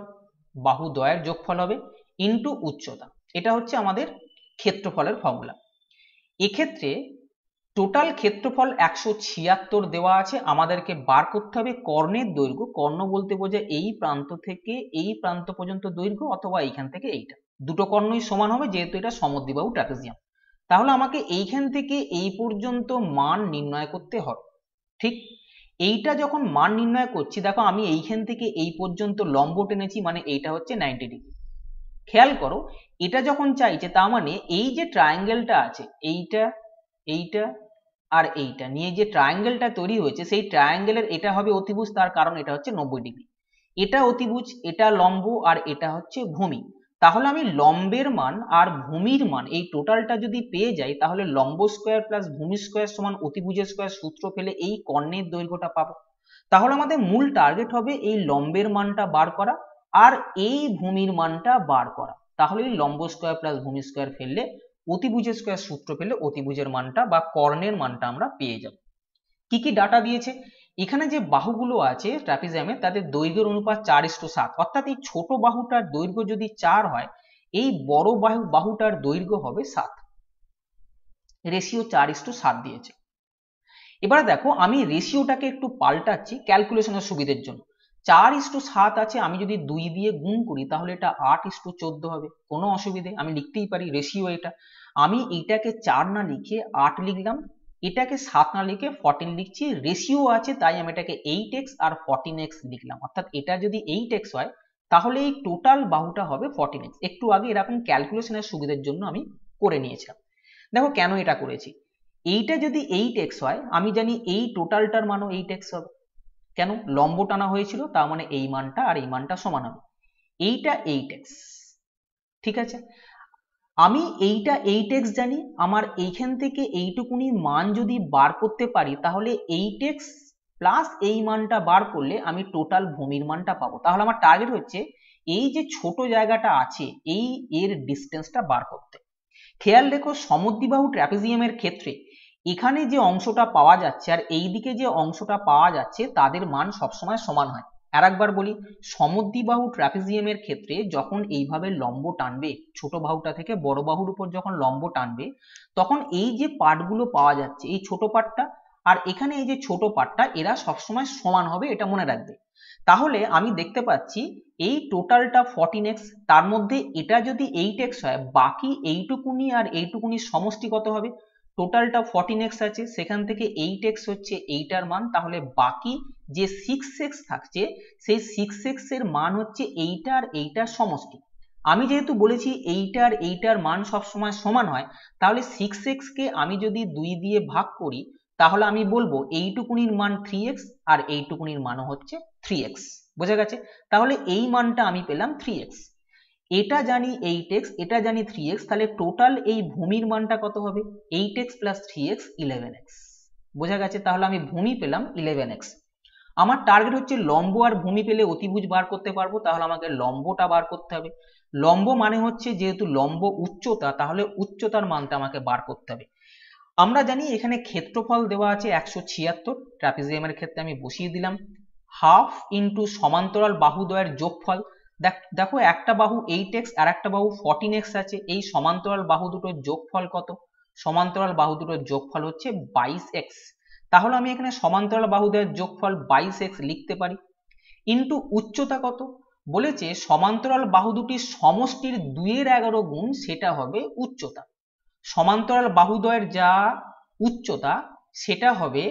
বাহু দ্বয়ের যোগফল হবে, ইন্টু উচ্চতা। এটা হচ্ছে আমাদের ক্ষেত্রফলের ফর্মুলা। এক্ষেত্রে টোটাল ক্ষেত্রফল 176 দেওয়া আছে, আমাদেরকে বার করতে হবে কর্ণের দৈর্ঘ্য। কর্ণ বলতে বোঝায় এই প্রান্ত থেকে এই প্রান্ত পর্যন্ত দৈর্ঘ্য, অথবা এইখান থেকে এইটা, দুটো কর্ণই সমান হবে যেহেতু এটা সমদ্বিবাহু ট্র্যাপিজিয়াম। তাহলে আমাকে এইখান থেকে এই পর্যন্ত মান নির্ণয় করতে হবে। ঠিক এইটা যখন মান নির্ণয় করছি, দেখো আমি এইখান থেকে এই পর্যন্ত লম্ব টেনেছি, মানে এইটা হচ্ছে 90 ডিগ্রি। খেয়াল করো এটা যখন চাইছে তার মানে এই যে ট্রায়াঙ্গেলটা আছে এইটা এইটা আর এইটা নিয়ে যে ট্রায়াঙ্গেলটা তৈরি হয়েছে সেই ট্রায়াঙ্গেলের এটা হবে অতিভুজ, তার কারণ এটা হচ্ছে 90 ডিগ্রি। এটা অতিভুজ, এটা লম্ব, আর এটা হচ্ছে ভূমি। তাহলে আমি লম্বের মান আর ভূমির মান এই টোটালটা যদি পেয়ে যাই তাহলে লম্ব স্কোয়ার প্লাস ভূমি স্কোয়ার সমান অতিভুজের স্কোয়ার সূত্র ফেলে এই কর্ণের দৈর্ঘ্যটা পাবো। তাহলে আমাদের মূল টার্গেট হবে এই লম্বের মানটা বার করা আর এই ভূমির মানটা বার করা। তাহলে এই লম্ব স্কোয়ার প্লাস ভূমি স্কোয়ার ফেললে অতিভুজের স্কোয়ার সূত্র ফেললে অতিভুজের মানটা বা কর্ণের মানটা আমরা পেয়ে যাব। কি কি ডাটা দিয়েছে, এখানে যে বাহুগুলো আছে ট্রাপিজিয়ামে তাদের দৈর্ঘ্যের অনুপাত 4:7, অর্থাৎ এই ছোট বাহুটার দৈর্ঘ্য যদি 4 হয় এই বড় বাহুটার দৈর্ঘ্য হবে 7, রেশিও 4:7 দিয়েছে। এবারে দেখো আমি রেশিওটাকে একটু পাল্টাচ্ছি ক্যালকুলেশনের সুবিধের জন্য। 4:7 আছে, আমি যদি 2 দিয়ে গুণ করি তাহলে এটা 8:14 হবে, কোনো অসুবিধে, আমি লিখতেই পারি রেশিও এটা। আমি এইটাকে 4 না লিখে 8 লিখলাম, এটাকে 7 না লিখে 14 লিখছি, রেশিও আছে তাই আমি এটাকে 8x আর 14x লিখলাম, অর্থাৎ এটা যদি 8x হয় তাহলে এই টোটাল বাহুটা হবে 14x। একটু আগে এরকম ক্যালকুলেশনের সুবিধার জন্য আমি করে নিয়েছিলাম। দেখো কেন এটা করেছি, এইটা যদি 8x হয় আমি জানি এই টোটালটার মানও 8x হবে, কেন, লম্ব টানা হয়েছিল তার মানে এই মানটা আর এই মানটা সমান হবে, এইটা 8x, ঠিক আছে। আমি এইটা 8x জানি, আমার এইখান থেকে এইটুকুনি মান যদি বার করতে পারি তাহলে 8x প্লাস এই মানটা বার করলে আমি টোটাল ভূমির মানটা পাবো। তাহলে আমার টার্গেট হচ্ছে এই যে ছোট জায়গাটা আছে এই এর ডিস্টেন্সটা বার করতে। খেয়াল রেখো সমদ্বিবাহু ট্র্যাপিজিয়ামের ক্ষেত্রে এখানে যে অংশটা পাওয়া যাচ্ছে আর এই দিকে যে অংশটা পাওয়া যাচ্ছে তাদের মান সবসময় সমান হয়। আরেকবার বলি, সমদ্বিবাহু ট্র্যাপিজিয়ামের ক্ষেত্রে যখন এইভাবে লম্ব টানবে ছোট বাহুটা থেকে বড় বাহুর উপর যখন লম্ব টানবে তখন এই যে পার্টগুলো পাওয়া যাচ্ছে এই ছোট পার্টটা আর এখানে এই যে ছোট পার্টটা এরা সবসময় সমান হবে, এটা মনে রাখবে। তাহলে আমি দেখতে পাচ্ছি এই টোটালটা 14x, তার মধ্যে এটা যদি 8x হয় বাকি এইটুকুনি আর এইটুকুনি সমষ্টি কত হবে, টোটালটা 14x আছে সেখান থেকে 8x হচ্ছে এইটার মান, তাহলে বাকি যে 6x থাকছে সেই 6x এর মান হচ্ছে এইটা আর এইটার সমষ্টি। আমি যেহেতু বলেছি এইটা আর এইটার মান সবসময় সমান হয় তাহলে 6x কে আমি যদি 2 দিয়ে ভাগ করি তাহলে আমি বলবো এইটুকুনির মান 3x আর এইটুকুনির মানও হচ্ছে 3x, বোঝা গেছে। তাহলে এই মানটা আমি পেলাম 3x, এটা জানি 8x, এটা জানি 3x, তাহলে টোটাল এই ভূমির মানটা কত হবে 8x প্লাস 3x 11x, বোঝা গেছে। তাহলে আমি ভূমি পেলাম 11x। আমার টার্গেট হচ্ছে লম্ব আর ভূমি পেলে অতিভুজ বার করতে পারবো, তাহলে আমাকে লম্বটা বার করতে হবে। লম্ব মানে হচ্ছে যেহেতু লম্ব উচ্চতা তাহলে উচ্চতার মানটা আমাকে বার করতে হবে। আমরা জানি এখানে ক্ষেত্রফল দেওয়া আছে 176, ট্রাপিজিয়ামের ক্ষেত্রে আমি বসিয়ে দিলাম হাফ ইন্টু সমান্তরাল বাহুদ্বয়ের যোগফল। দেখো একটা বাহু 8x আর একটা বাহু 14x আছে, এই সমান্তরাল বাহু দুটোর যোগফল কত, সমান্তরাল বাহু দুটোর যোগফল হচ্ছে 22x, তাহলে আমি এখানে সমান্তরাল বাহুদ্বয়ের যোগফল 22x লিখতে পারি। ইন্টু উচ্চতা কত, বলেছে সমান্তরাল বাহু দুটির সমষ্টির 2/11 গুণ সেটা হবে উচ্চতা। সমান্তরাল বাহুদ্বয়ের যা উচ্চতা সেটা হবে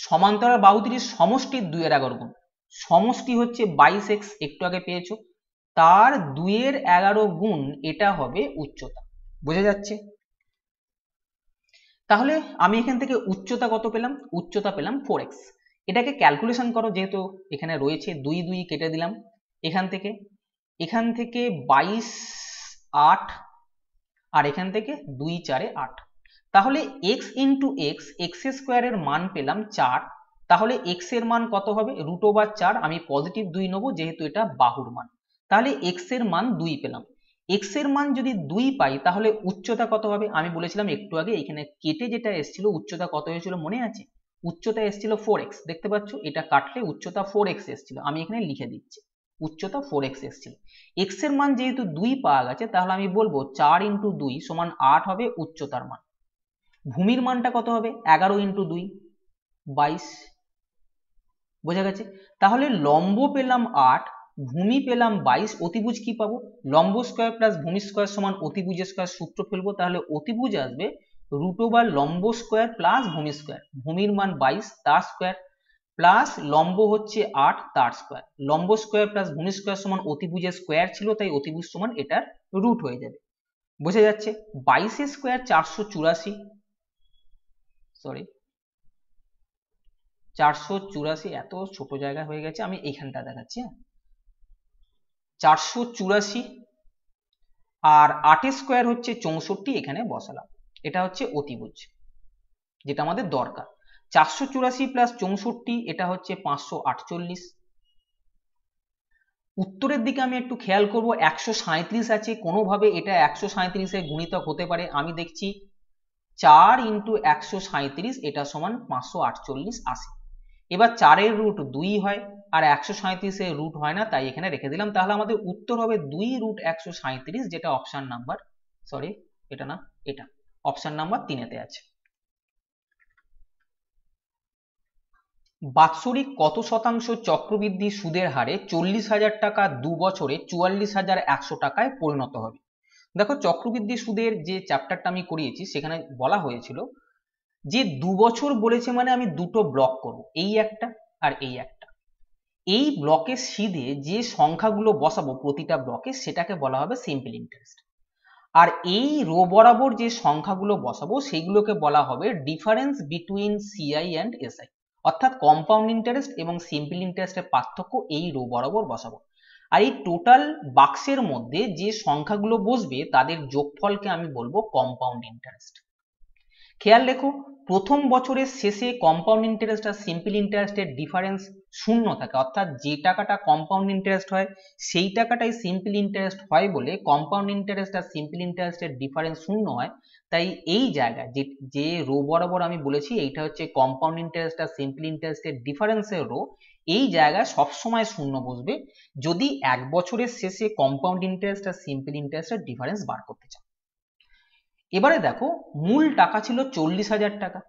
সমান্তরাল বাহু দুটির সমষ্টির 2/11 গুণ, সমষ্টি হচ্ছে 22x একটু আগে পেয়েছো, তার 2/11 গুণ এটা হবে উচ্চতা, বোঝা যাচ্ছে। তাহলে আমি এখান থেকে উচ্চতা কত পেলাম, উচ্চতা পেলাম 4x। এটাকে ক্যালকুলেশন করো, যেহেতু এখানে রয়েছে 2 2 কেটে দিলাম, এখান থেকে 22 8 আর এখান থেকে 2 4 8, তাহলে x ইন্টু এক্স, এক্স স্কোয়ারের মান পেলাম 4, তাহলে x এর মান কত হবে √4, আমি পজিটিভ 2 নেবো যেহেতু এটা বাহুর মান, তাহলে x এর মান 2 পেলাম। x এর মান যদি 2 পাই তাহলে উচ্চতা কত হবে, আমি বলেছিলাম একটু আগে এখানে কেটে যেটা এসেছিল উচ্চতা কত হয়েছিল মনে আছে, উচ্চতা এসেছিল 4x, দেখতে পাচ্ছ এটা কাটলে উচ্চতা 4x এসেছিল, আমি এখানে লিখে দিচ্ছি উচ্চতা 4x এসেছিল। x এর মান যেহেতু 2 পাওয়া গেছে তাহলে আমি বলবো 4 ইন্টু 2 সমান 8 হবে উচ্চতার মান। ভূমির মানটা কত হবে 11 ইন্টু 2 22, বোঝা গেছে। তাহলে লম্ব পেলাম 8, ভূমি পেলাম 22, অতিভুজ কি পাবো, লম্ব স্কয়ার প্লাস ভূমি স্কয়ার সমান অতিভুজ স্কয়ার সূত্র ফেলবো, তাহলে অতিভুজ আসবে √, লম্ব স্কয়ার প্লাস ভূমি স্কয়ার, ভূমির মান 22 তার স্কয়ার প্লাস লম্ব হচ্ছে 8 তার স্কয়ার, লম্ব স্কয়ার প্লাস ভূমি স্কয়ার সমান অতিভুজের স্কয়ার ছিল তাই অতিভুজ সমান এটার রুট হয়ে যাবে, বোঝা যাচ্ছে। 22 স্কয়ার 484, সরি 484, এত ছোট জায়গা হয়ে গেছে, আমি এইখানটা দেখাচ্ছি। 484 আর 8 স্কোয়ার হচ্ছে 64, এখানে বসালাম। এটা হচ্ছে অতিভুজ যেটা আমাদের দরকার। 484 প্লাস 64 এটা হচ্ছে 548। উত্তরের দিকে আমি একটু খেয়াল করব, 137 আছে, কোনোভাবে এটা 137 গুণিতক হতে পারে। আমি দেখছি 4 ইন্টু 137 এটা সমান 548 আসে। এবার 4 রুট 2 হয় আর 137 রুট হয় না, তাই এখানে রেখে দিলাম। তাহলে আমাদের উত্তর হবে 2 রুট 137, যেটা অপশন নাম্বার, সরি এটা না, এটা অপশন নাম্বার 3-এতে আছে। বাৎসরিক কত শতাংশ চক্রবৃদ্ধি সুদের হারে 40,000 টাকা 2 বছরে 44,100 টাকায় পরিণত হবে? দেখো, চক্রবৃদ্ধি সুদের যে চ্যাপ্টারটা আমি করিয়েছি সেখানে বলা হয়েছিল যে 2 বছর বলেছে মানে আমি দুটো ব্লক করব, এই একটা আর এই একটা। এই ব্লকের সিধে যে সংখ্যাগুলো বসাবো প্রতিটা ব্লকে সেটাকে বলা হবে সিম্পল ইন্টারেস্ট। আর এই রো বরাবর যে সংখ্যাগুলো বসাবো সেগুলোকে বলা হবে difference between CI and SI, অর্থাৎ কম্পাউন্ড ইন্টারেস্ট এবং সিম্পল ইন্টারেস্টের পার্থক্য এই রো বরাবর বসাবো। আর এই টোটাল বাক্সের মধ্যে যে সংখ্যাগুলো বসবে তাদের যোগফলকে আমি বলবো কম্পাউন্ড ইন্টারেস্ট। খেয়াল রেখো, প্রথম বছরের শেষে কম্পাউন্ড ইন্টারেস্ট আর সিম্পল ইন্টারেস্টের ডিফারেন্স শূন্য থাকে, অর্থাৎ যে টাকাটা কম্পাউন্ড ইন্টারেস্ট হয় সেই টাকাটাই সিম্পল ইন্টারেস্ট হয় বলে কম্পাউন্ড ইন্টারেস্ট আর সিম্পল ইন্টারেস্টের ডিফারেন্স শূন্য হয়। তাই এই জায়গায় যে রো বরাবর আমি বলেছি এইটা হচ্ছে কম্পাউন্ড ইন্টারেস্ট আর সিম্পল ইন্টারেস্টের ডিফারেন্সের রো, এই জায়গায় সবসময় শূন্য বসবে যদি এক বছরের শেষে কম্পাউন্ড ইন্টারেস্ট আর সিম্পল ইন্টারেস্টের ডিফারেন্স বার করতে চাও। এবারে দেখো, মূল টাকা ছিল 40,000 টাকা,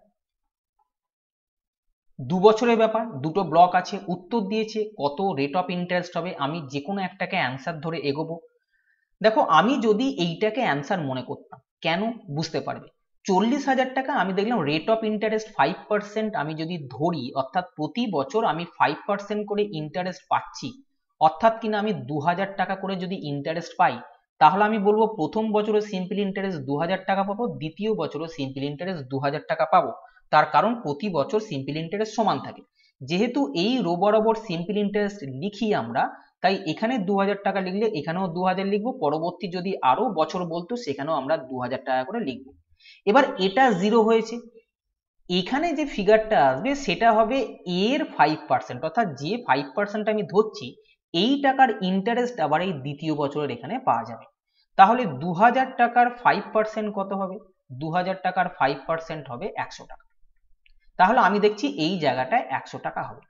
2 বছরের ব্যাপার, দুটো ব্লক আছে, উত্তর দিয়েছে কত রেট অফ ইন্টারেস্ট হবে, আমি যে কোনো একটাকে অ্যান্সার ধরে এগোবো। দেখো, আমি যদি এইটাকে অ্যান্সার মনে করতাম, কেন বুঝতে পারবে, 40,000 টাকা আমি দেখলাম রেট অফ ইন্টারেস্ট 5% আমি যদি ধরি, অর্থাৎ প্রতি বছর আমি 5% করে ইন্টারেস্ট পাচ্ছি, অর্থাৎ কিনা আমি 2,000 টাকা করে যদি ইন্টারেস্ট পাই, তাহলে আমি বলবো প্রথম বছরে সিম্পল ইন্টারেস্ট 2,000 টাকা পাবো, দ্বিতীয় বছরে সিম্পল ইন্টারেস্ট 2,000 টাকা পাবো। তার কারণ প্রতি বছর সিম্পল ইন্টারেস্ট সমান থাকে। যেহেতু এই রো বরাবর সিম্পল ইন্টারেস্ট লিখি আমরা, তাই এখানে 2,000 টাকা লিখলে এখানেও 2,000 লিখবো, পরবর্তী যদি আরো বছর বলতো সেখানেও আমরা 2,000 টাকা করে লিখবো। এবার এটা 0 হয়েছে, এখানে যে ফিগারটা আসবে সেটা হবে এর 5%, অর্থাৎ যে 5% আমি ধরছি এই টাকার ইন্টারেস্ট আবার এই দ্বিতীয় বছরের এখানে পাওয়া যাবে। তাহলে 2,000 টাকার 5% কত হবে? 2,000 টাকার 5% হবে 100 টাকা। তাহলে আমি দেখছি এই জায়গাটায় 100 টাকা হবে।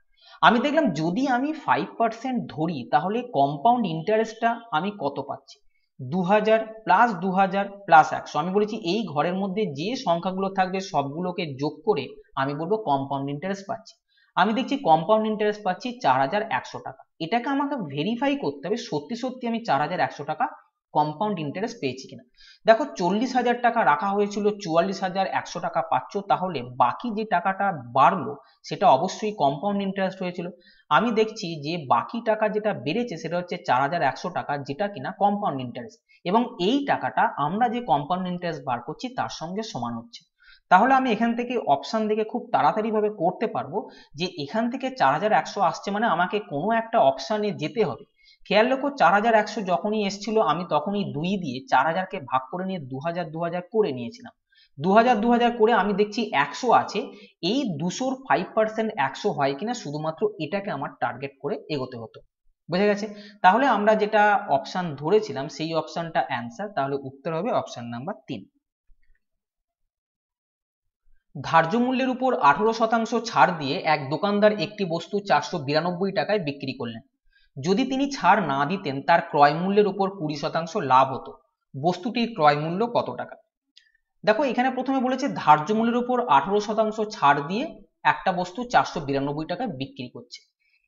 আমি দেখলাম যদি আমি 5% ধরি তাহলে কম্পাউন্ড ইন্টারেস্টটা আমি কত পাচ্ছি, 2,000 প্লাস 2,000 প্লাস 100। আমি বলেছি এই ঘরের মধ্যে যে সংখ্যাগুলো থাকবে সবগুলোকে যোগ করে আমি বলবো কম্পাউন্ড ইন্টারেস্ট পাচ্ছি। আমি দেখছি কম্পাউন্ড ইন্টারেস্ট পাচ্ছি 4,100 টাকা। এটাকে আমাকে ভেরিফাই করতে হবে সত্যি সত্যি আমি 4,100 টাকা কম্পাউন্ড ইন্টারেস্ট পেয়েছি কিনা। দেখো, 40,000 টাকা রাখা হয়েছিল, 44,100 টাকা পাচ্ছ, তাহলে বাকি যে টাকাটা বাড়লো সেটা অবশ্যই কম্পাউন্ড ইন্টারেস্ট হয়েছিল। আমি দেখছি যে বাকি টাকা যেটা বেড়েছে সেটা হচ্ছে 4,100 টাকা, যেটা কিনা কম্পাউন্ড ইন্টারেস্ট, এবং এই টাকাটা আমরা যে কম্পাউন্ড ইন্টারেস্ট বার করছি তার সঙ্গে সমান হচ্ছে। তাহলে আমি এখান থেকে অপশন দেখে খুব তাড়াতাড়ি ভাবে করতে পারবো যে এখান থেকে 4,100 আসছে মানে আমাকে কোনো একটা অপশানে যেতে হবে। খেয়াল রাখো, 4,100 যখনই এসছিল আমি তখনই 2 দিয়ে 4,000কে ভাগ করে নিয়ে 2,000 2,000 করে নিয়েছিলাম। 2,000 2,000 করে আমি দেখছি 100 আছে, এই 200-র 5% 100 হয় কিনা শুধুমাত্র এটাকে আমার টার্গেট করে এগোতে হতো। বুঝে গেছে? তাহলে আমরা যেটা অপশন ধরেছিলাম সেই অপশনটা অ্যান্সার, তাহলে উত্তর হবে অপশন নাম্বার 3। ধার্য মূল্যের উপর 18% ছাড় দিয়ে এক দোকানদার একটি বস্তু 492 টাকায় বিক্রি করলেন। যদি তিনি ছাড় না দিতেন তার ক্রয় মূল্যের উপর 20% লাভ হতো। বস্তুটির ক্রয় মূল্য কত টাকা? দেখো, এখানে প্রথমে বলেছে ধার্য মূল্যের উপর 18% ছাড় দিয়ে একটা বস্তু 492 টাকায় বিক্রি করছে।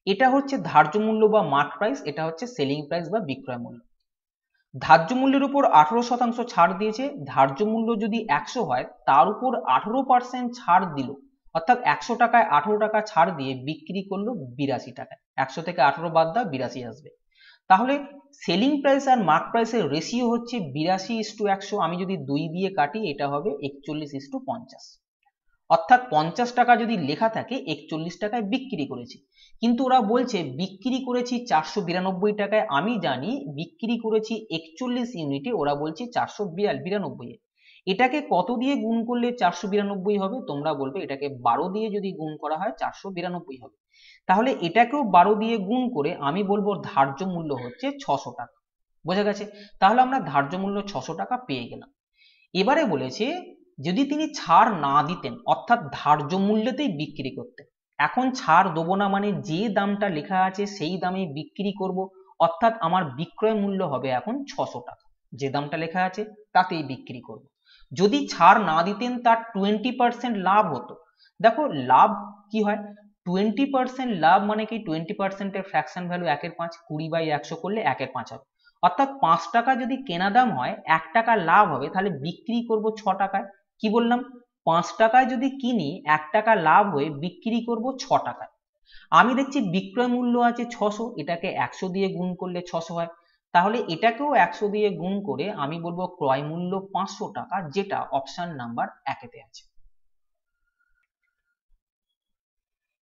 এটা হচ্ছে ধার্য মূল্য বা মার্ক প্রাইস, এটা হচ্ছে সেলিং প্রাইস বা বিক্রয় মূল্য। ধার্য মূল্যের উপর 18% ছাড় দিয়েছে, ধার্য মূল্য যদি 100 হয় তার উপর 18% ছাড় দিল, অর্থাৎ 100 টাকায় 18 টাকা ছাড় দিয়ে বিক্রি করলো 82 টাকায়। 100 থেকে 18 বাদ দাও, 82 আসবে। তাহলে সেলিং প্রাইস আর মার্ক প্রাইসের রেশিও হচ্ছে 82:100। আমি যদি 2 দিয়ে কাটি এটা হবে 41:50। অর্থাৎ 50 টাকা যদি লেখা থাকে 41 টাকায় বিক্রি করেছি, কিন্তু ওরা বলছে বিক্রি করেছি 492 টাকায়। আমি জানি বিক্রি করেছি 41 ইউনিটে, ওরা বলছে 492 এ। এটাকে কত দিয়ে গুণ করলে 492 হবে? তোমরা বলবে এটাকে 12 দিয়ে যদি গুণ করা হয় 492 হবে। তাহলে এটাকেও 12 দিয়ে গুণ করে আমি বলবো ধার্য মূল্য হচ্ছে 600 টাকা। বোঝা গেছে? তাহলে আমরা ধার্য মূল্য 600 টাকা পেয়ে গেলাম। এবারে বলেছে যদি তিনি ছাড় না দিতেন, অর্থাৎ ধার্য মূল্যেতেই বিক্রি করতেন। এখন ছাড় দেবো না মানে যে দামটা লেখা আছে সেই দামে বিক্রি করব, অর্থাৎ আমার বিক্রয় মূল্য হবে এখন 600 টাকা। যে দামটা লেখা আছে তাতেই বিক্রি করব। যদি ছাড় না দিতেন তার 20% লাভ হতো। দেখো লাভ কি হয়, 20% লাভ মানে কি 20% এর ফ্র্যাকশন ভ্যালু 1/5, 20/100 করলে 1/5 হবে। অর্থাৎ 5 টাকা যদি কেনা দাম হয় 1 টাকা লাভ হবে, তাহলে বিক্রি করব 6 টাকায়। কি বললাম? 5 টাকায় যদি কিনি 1 টাকা লাভ হয়ে বিক্রি করব 6 টাকায়। আমি দেখছি বিক্রয় মূল্য আছে 600, এটাকে 100 দিয়ে গুণ করলে 600 হয়। তাহলে এটাকেও 100 দিয়ে গুণ করে আমি বলবো ক্রয় মূল্য 500 টাকা, যেটা অপশন নাম্বার 1 আছে।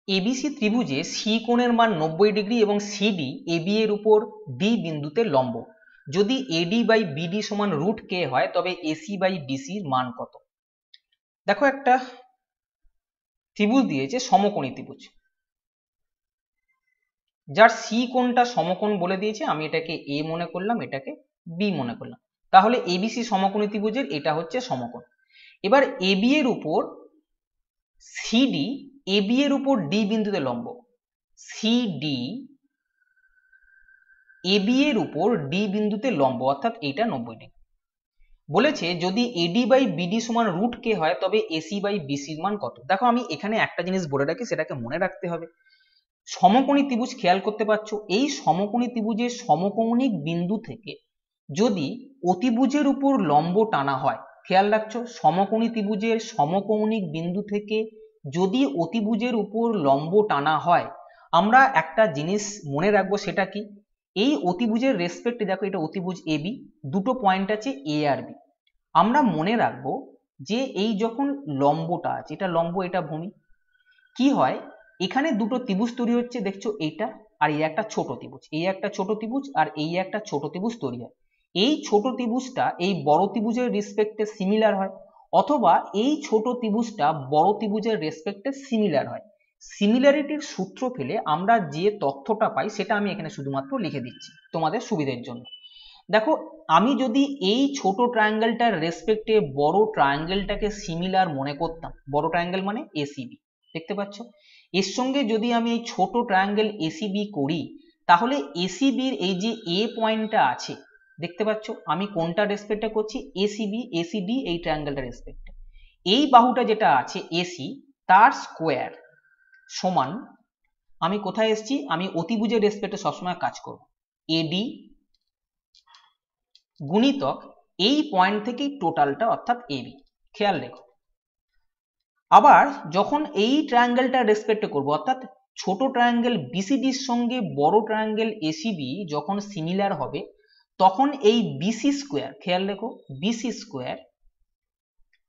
এবিসি ত্রিভুজে সি কোণের মান 90 ডিগ্রি এবং সিডি এবি এর উপর ডি বিন্দুতে লম্ব। যদি এডি বাই বিডি সমান √k হয় তবে এসি বাই বিসির মান কত? দেখো একটা ত্রিভুজ দিয়েছে, সমকোণী ত্রিভুজ, যার সি কোণটা সমকোণ বলে দিয়েছে। আমি এটাকে এ মনে করলাম, এটাকে বি মনে করলাম। তাহলে এবিসি সমকোণী ত্রিভুজের এটা হচ্ছে সমকোণ। এবার এবি এর উপর সিডি এবি এর উপর ডি বিন্দুতে লম্ব। সিডি এবি এর উপর ডি বিন্দুতে লম্ব, অর্থাৎ এইটা 90 ডিগ্রি। বলেছে যদি এডি বাই বিডি সমান √k হয় তবে এসি বাই বিসির মান কত? দেখো আমি এখানে একটা জিনিস বলে রাখি, সেটাকে মনে রাখতে হবে। সমকোণী ত্রিভুজ খেয়াল করতে পারছো, এই সমকোণী ত্রিভুজের সমকৌণিক বিন্দু থেকে যদি অতিভুজের উপর লম্ব টানা হয়, খেয়াল রাখছো সমকোণী ত্রিভুজের সমকৌণিক বিন্দু থেকে যদি অতিভুজের উপর লম্ব টানা হয়, আমরা একটা জিনিস মনে রাখবো, সেটা কি? এই অতিভুজের রেসপেক্টে দেখো এটা অতিভুজ এবি, দুটো পয়েন্ট আছে এ আর বি। আমরা মনে রাখবো যে এই যখন লম্বটা আছে, এটা লম্ব এটা ভূমি, কি হয় এখানে দুটো ত্রিভুজ তৈরি হচ্ছে, দেখছো এইটা আর এই একটা ছোট ত্রিভুজ, এই একটা ছোট ত্রিভুজ আর এই একটা ছোট ত্রিভুজ তৈরি হয়। এই ছোট ত্রিভুজটা এই বড় ত্রিভুজের রেসপেক্টে সিমিলার হয়, অথবা এই ছোট ত্রিভুজটা বড় ত্রিভুজের রেসপেক্টে সিমিলার হয়। সিমিলারিটির সূত্র ফেলে আমরা যে তথ্যটা পাই সেটা আমি এখানে শুধুমাত্র লিখে দিচ্ছি তোমাদের সুবিধার জন্য। দেখো আমি যদি এই ছোট ট্রায়াঙ্গেলটার রেসপেক্টে বড় ট্রায়াঙ্গেলটাকে সিমিলার মনে করতাম, বড় ট্রায়াঙ্গেল মানে এসিবি, দেখতে পাচ্ছ এর সঙ্গে যদি আমি এই ছোট ট্রায়াঙ্গেল এসিবি করি, তাহলে এসিবির এই যে এ পয়েন্টটা আছে, দেখতে পাচ্ছ আমি কোনটা রেসপেক্টে করছি? এসিবি, এসিডি এই ট্রায়াঙ্গেলটার রেসপেক্টে। এই বাহুটা যেটা আছে এসি, তার স্কোয়ার সমান, আমি কোথায় এসছি? আমি অতিভুজের রেসপেক্টে সবসময় কাজ করব, এডি গুণিতক এই পয়েন্ট থেকেই টোটালটা অর্থাৎ এবি। খেয়াল রেখো, আবার যখন এই ট্রায়াঙ্গেলটা রেসপেক্টে করব, অর্থাৎ ছোট ট্রায়াঙ্গেল বিসিডির সঙ্গে বড় ট্রায়াঙ্গেল এসিবি যখন সিমিলার হবে, তখন এই বিসি স্কোয়ার, খেয়াল রেখো বিসি স্কোয়ার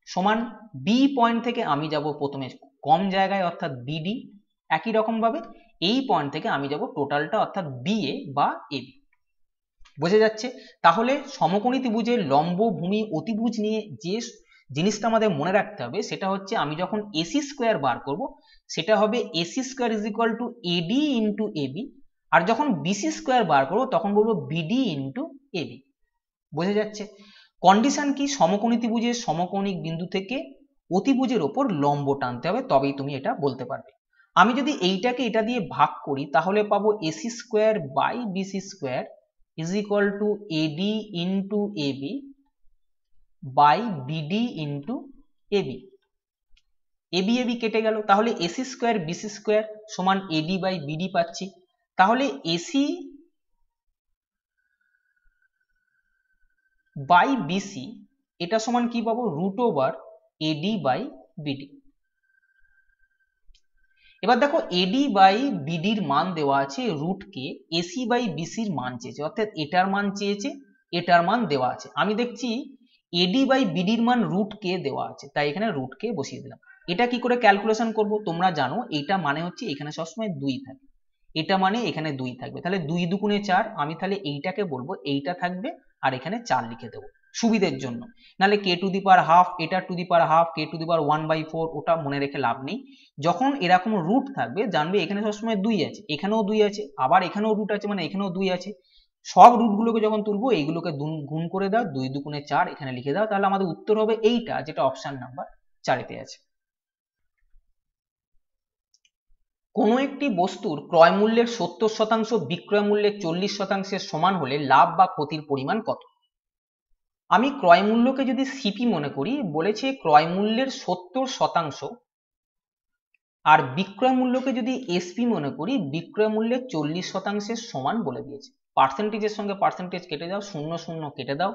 সমান বি পয়েন্ট থেকে আমি যাব প্রথমে কম জায়গায় অর্থাৎ বিডি, একই রকম ভাবে এই পয়েন্ট থেকে আমি যাব টোটালটা অর্থাৎ বিএ বা এবি। বোঝা যাচ্ছে? তাহলে সমকোণী ত্রিভুজের লম্ব ভূমি অতিভুজ নিয়ে যে জিনিসটা আমাদের মনে রাখতে হবে সেটা হচ্ছে আমি যখন এসি স্কোয়ার বার করব সেটা হবে AC square is equal to AD into AB, আর যখন বিসি স্কোয়ার বার করবো তখন বলবো বিডি ইন্টু এবি। বোঝা যাচ্ছে? কন্ডিশন কি? সমকোণী ত্রিভুজের সমকৌণিক বিন্দু থেকে অতিভুজের ওপর লম্ব টানতে হবে, তবেই তুমি এটা বলতে পারবে। আমি যদি এইটাকে এটা দিয়ে ভাগ করি তাহলে পাবো AC square by BC square is equal to AD into AB by BD into AB। AB AB কেটে গেল, তাহলে AC স্কোয়ার BC স্কোয়ার সমান AD by BD পাচ্ছি। তাহলে AC by BC এটা সমান কি পাবো? √Over AD by BD। এবার দেখো AD বাই বিডির মান দেওয়া আছে √k, AC বাই বিসির মান চেয়েছে, অর্থাৎ এটার মান চেয়েছে, এটার মান দেওয়া আছে। আমি দেখছি AD বাই বিডির মান √k দেওয়া আছে, তাই এখানে √k বসিয়ে দিলাম। এটা কি করে ক্যালকুলেশন করব? তোমরা জানো এটা মানে হচ্ছে এখানে সবসময় 2 থাকে, এটা মানে এখানে 2 থাকবে, তাহলে 2 দুগুণে 4, আমি তাহলে এইটাকে বলবো এইটা থাকবে আর এখানে 4 লিখে দেবো সুবিধের জন্য। নাহলে k to the power half, এটা to the power half, k to the power 1/4, ওটা মনে রেখে লাভ নেই। যখন এরকম রুট থাকবে জানবে এখানে সবসময় 2 আছে, এখানেও 2 আছে, আবার এখানেও রুট আছে মানে এখানেও 2 আছে। সব রুটগুলোকে যখন তুলবো এইগুলোকে গুণ করে দাও, 2 দুগুণে 4 এখানে লিখে দাও, তাহলে আমাদের উত্তর হবে এইটা, যেটা অপশন নাম্বার 4-তে আছে। কোনো একটি বস্তুর ক্রয় মূল্যের 70% বিক্রয় মূল্যের 40%-এর সমান হলে লাভ বা ক্ষতির পরিমাণ কত? আমি ক্রয় মূল্যকে যদি সিপি মনে করি, বলেছে ক্রয় মূল্যের 70% আর বিক্রয় মূল্যকে যদি এসপি মনে করি, বিক্রয় মূল্যের 40%-এর সমান বলে দিয়েছে। পার্সেন্টেজের সঙ্গে পার্সেন্টেজ কেটে দাও, 0 0 কেটে দাও,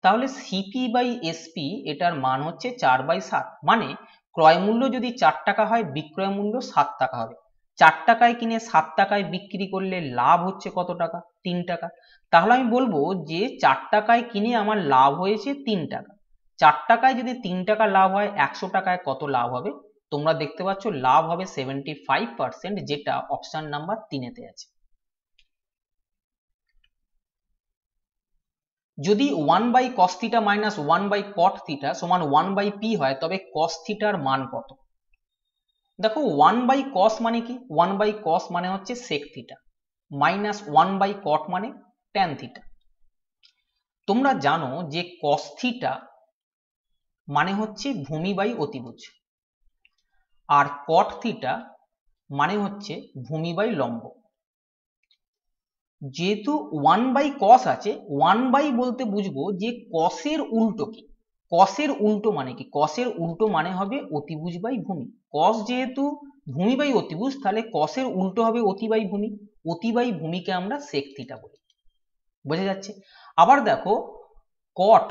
তাহলে সিপি বাই এসপি এটার মান হচ্ছে 4/7, মানে ক্রয় মূল্য যদি 4 টাকা হয় বিক্রয় মূল্য 7 টাকা হবে। 4 টাকায় কিনে 7 টাকায় বিক্রি করলে লাভ হচ্ছে কত টাকা? 3 টাকা। তাহলে আমি বলবো যে 4 টাকায় কিনে আমার লাভ হয়েছে 3 টাকা। 4 টাকায় যদি 3 টাকা লাভ হয়, 100 টাকায় কত লাভ হবে? তোমরা দেখতে পাচ্ছ লাভ হবে 75%, যেটা অপশন নাম্বার 3-তে আছে। যদি 1/cos θ - 1/cot θ সমান 1/p হয়, তবে cos θ এর মান কত? দেখো 1/cos মানে কি? 1/cos মানে হচ্ছে sec θ, মাইনাস 1/cot মানে tan θ। তোমরা জানো যে cos θ মানে হচ্ছে ভূমি বাই অতিভুজ, আর cot θ মানে হচ্ছে ভূমি বাই লম্ব। যেহেতু 1/cos আছে, 1/ বলতে বুঝবো যে cos এর উল্টো কি। cos এর উল্টো মানে কি? cos এর উল্টো মানে হবে অতিভুজ বাই ভূমি। cos যেহেতু ভূমি বাই অতিভুজ, তাহলে cos এর উল্টো হবে অতি বাই ভূমি। অতি বাই ভূমিকে আমরা sec θ বলি। বোঝা যাচ্ছে? আবার দেখো cot,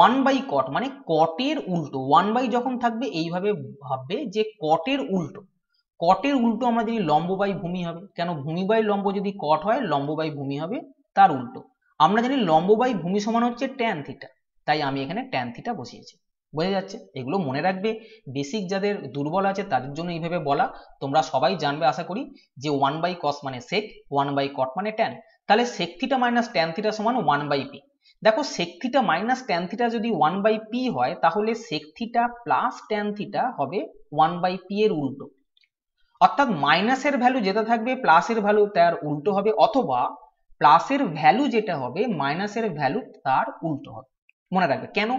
1/cot মানে cot এর উল্টো। 1/ যখন থাকবে এইভাবে ভাববে যে cot এর উল্টো। cot এর উল্টো আমরা জানি লম্ব বাই ভূমি হবে। কেন? ভূমি বাই লম্ব যদি cot হয়, লম্ব বাই ভূমি হবে তার উল্টো। আমরা জানি লম্ব বাই ভূমি সমান হচ্ছে tan θ, তাই আমি এখানে tan θ বসিয়েছি। বোঝা যাচ্ছে? এগুলো মনে রাখবে, বেসিক যাদের দুর্বল আছে তাদের জন্য এইভাবে বলা। তোমরা সবাই জানবে আশা করি যে 1/cos মানে sec, 1/cot মানে tan। তাহলে sec θ - tan θ সমান 1/p। দেখো sec θ - tan θ যদি 1/p হয়, তাহলে sec θ প্লাস tan θ হবে 1/p এর উল্টো। অর্থাৎ মাইনাসের ভ্যালু যেটা থাকবে প্লাসের ভ্যালু তার উল্টো হবে, অথবা প্লাসের ভ্যালু যেটা হবে মাইনাসের ভ্যালু তার উল্টো হবে। মনে রাখবে কেন?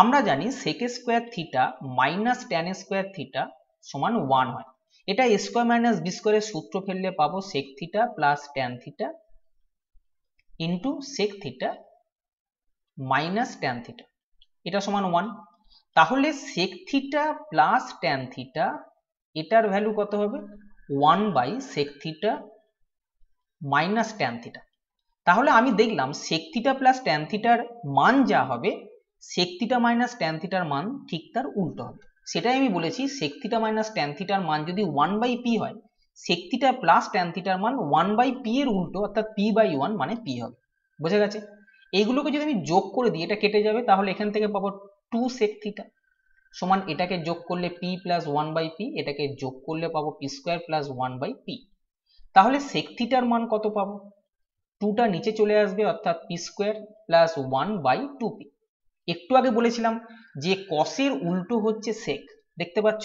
আমরা জানি sec square theta minus tan square theta সমান 1 হয়। এটা a স্কোয়ার মাইনাস b স্কোয়ারের সূত্র ফেললে পাবো sec theta plus tan theta into sec theta minus tan theta, এটা সমান 1। তাহলে sec theta plus tan theta এটার ভ্যালু কত হবে? 1/sec theta minus tan theta. তাহলে আমি দেখলাম sec থিটা প্লাস tan থিটার মান যা হবে, sec থিটা মাইনাস tan থিটার মান ঠিক তার উল্টো হবে। সেটাই আমি বলেছি, sec থিটা মাইনাস tan থিটার মান যদি 1/p হয়, sec থিটা প্লাস tan থিটার মান 1/p এর উল্টো, অর্থাৎ p/1 মানে p হবে। বোঝা গেছে? এইগুলোকে যদি আমি যোগ করে দিই, এটা কেটে যাবে, তাহলে এখান থেকে পাবো 2 sec থিটা সমান, এটাকে যোগ করলে p প্লাস 1/p, এটাকে যোগ করলে পাবো p স্কোয়ার প্লাস 1/p। তাহলে sec থিটার মান কত পাবো? 2টা নিচে চলে আসবে, অর্থাৎ p স্কোয়ার প্লাস 1/2p। একটু আগে বলেছিলাম যে cos এর উল্টো হচ্ছে sec। দেখতে পাচ্ছ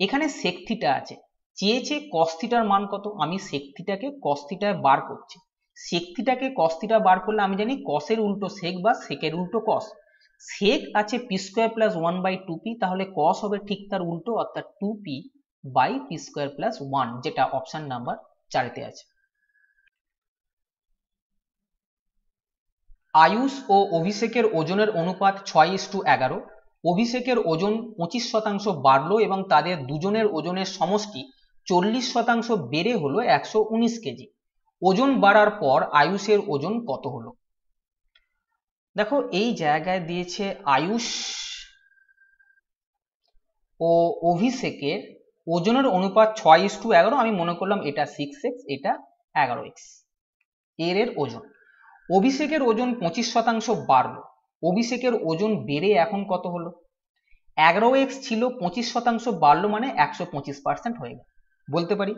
এখানে sec থিটা আছে, চেয়েছে cos থিটার মান কত, আমি sec থিটাকে cos থিটায় বার করছি। sec থিটাকে cos থিটা বার করলে আমি জানি cos এর উল্টো sec বা sec এর উল্টো cos। sec আছে p স্কোয়ার প্লাস 1/2p, তাহলে cos হবে ঠিক তার উল্টো, অর্থাৎ 2p/p স্কোয়ার প্লাস 1, যেটা অপশন নাম্বার 4-তে আছে। আয়ুষ ও অভিষেকের ওজনের অনুপাত 6:11। অভিষেকের ওজন 25% বাড়লো এবং তাদের দুজনের ওজনের সমষ্টি 40% বেড়ে হলো 119 কেজি। ওজন বাড়ার পর আয়ুষের ওজন কত হলো? দেখো এই জায়গায় দিয়েছে আয়ুষ ও অভিষেকের ওজনের অনুপাত 6:11। আমি মনে করলাম এটা 6x, এটা 11x এর ওজন। অভিষেকের ওজন 25% বাড়লো, অভিষেকের ওজন বেড়ে এখন কত হলো? 11x ছিল 25% বাড়লো মানে 125% হয়ে গেল। বলতে পারি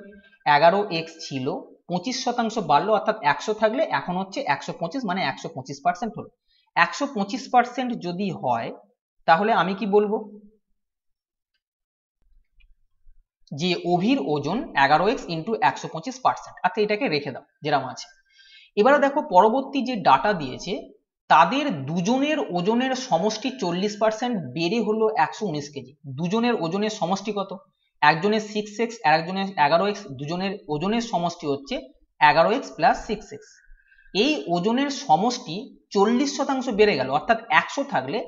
11x ছিল 25% বাড়লো অর্থাৎ 100 থাকলে এখন হচ্ছে 125 মানে 125% হলো। 125% যদি হয় তাহলে আমি কি বলবো যে অভির ওজন 11x ইন্টু 125%। আচ্ছা এটাকে রেখে দাও যেরকম আছে। এবারে দেখো পরবর্তী যে ডাটা দিয়েছে তাদের দুজনের ওজনের সমষ্টি 40% বেড়ে হলো 119 কেজি। দুজনের ওজনের সমষ্টি কত? একজনের 6x আর একজনের 11x, দুজনের ওজনের সমষ্টি হচ্ছে 11x প্লাস 6x। এই ওজনের সমষ্টি 40% বেড়ে গেল অর্থাৎ 100 থাকলে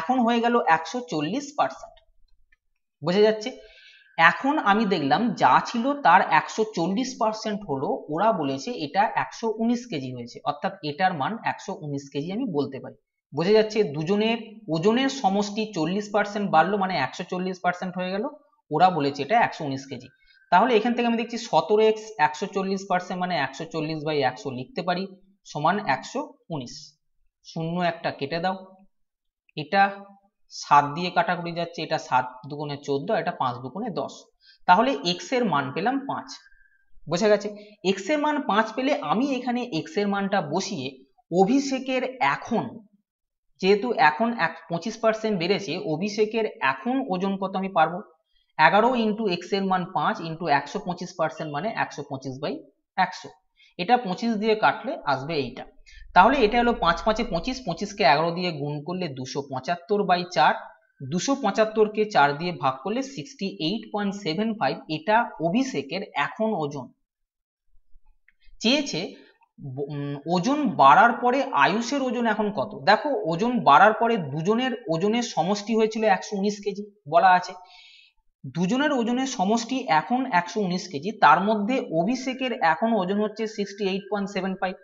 এখন হয়ে গেল 140%। বোঝা যাচ্ছে? এখন আমি দেখলাম যা ছিল তার 140% হলো, ওরা বলেছে এটা 119 কেজি হয়েছে অর্থাৎ এটার মান 119 কেজি আমি বলতে পারি। বোঝা যাচ্ছে দুজনের ওজনের সমষ্টি 40% বাড়লো মানে 140% হয়ে গেল, ওরা বলেছে এটা 119 কেজি। তাহলে এখান থেকে আমি দেখছি 17x 140% মানে 140/100 লিখতে পারি সমান 119। শূন্য একটা কেটে দাও, এটা 7 দিয়ে কাটাকুটি যাচ্ছে, এটা 7 দুগুণে 14, এটা 5 দুগুণে 10। তাহলে x এর মান পেলাম 5। বোঝা গেছে? x এর মান 5 পেলে আমি এখানে x এর মানটা বসিয়ে অভিষেকের এখন, যেহেতু এখন 25% বেড়েছে, অভিষেকের এখন ওজন কত আমি পারবো 11 ইন্টু x এর মান 5 ইন্টু 125% মানে 125/100। এটা 25 দিয়ে কাটলে আসবে এইটা। তাহলে এটা হলো 5 5 এ 25, 25 কে 11 দিয়ে গুণ করলে 275/4, 275 কে 4 দিয়ে ভাগ করলে 68.75। এটা অভিষেকের এখন ওজন। চেয়েছে ওজন বাড়ার পরে আয়ুষের ওজন এখন কত। দেখো ওজন বাড়ার পরে দুজনের ওজনের সমষ্টি হয়েছিল 119 কেজি বলা আছে, দুজনের ওজনের সমষ্টি এখন 119 কেজি, তার মধ্যে অভিষেকের এখন ওজন হচ্ছে 68.75।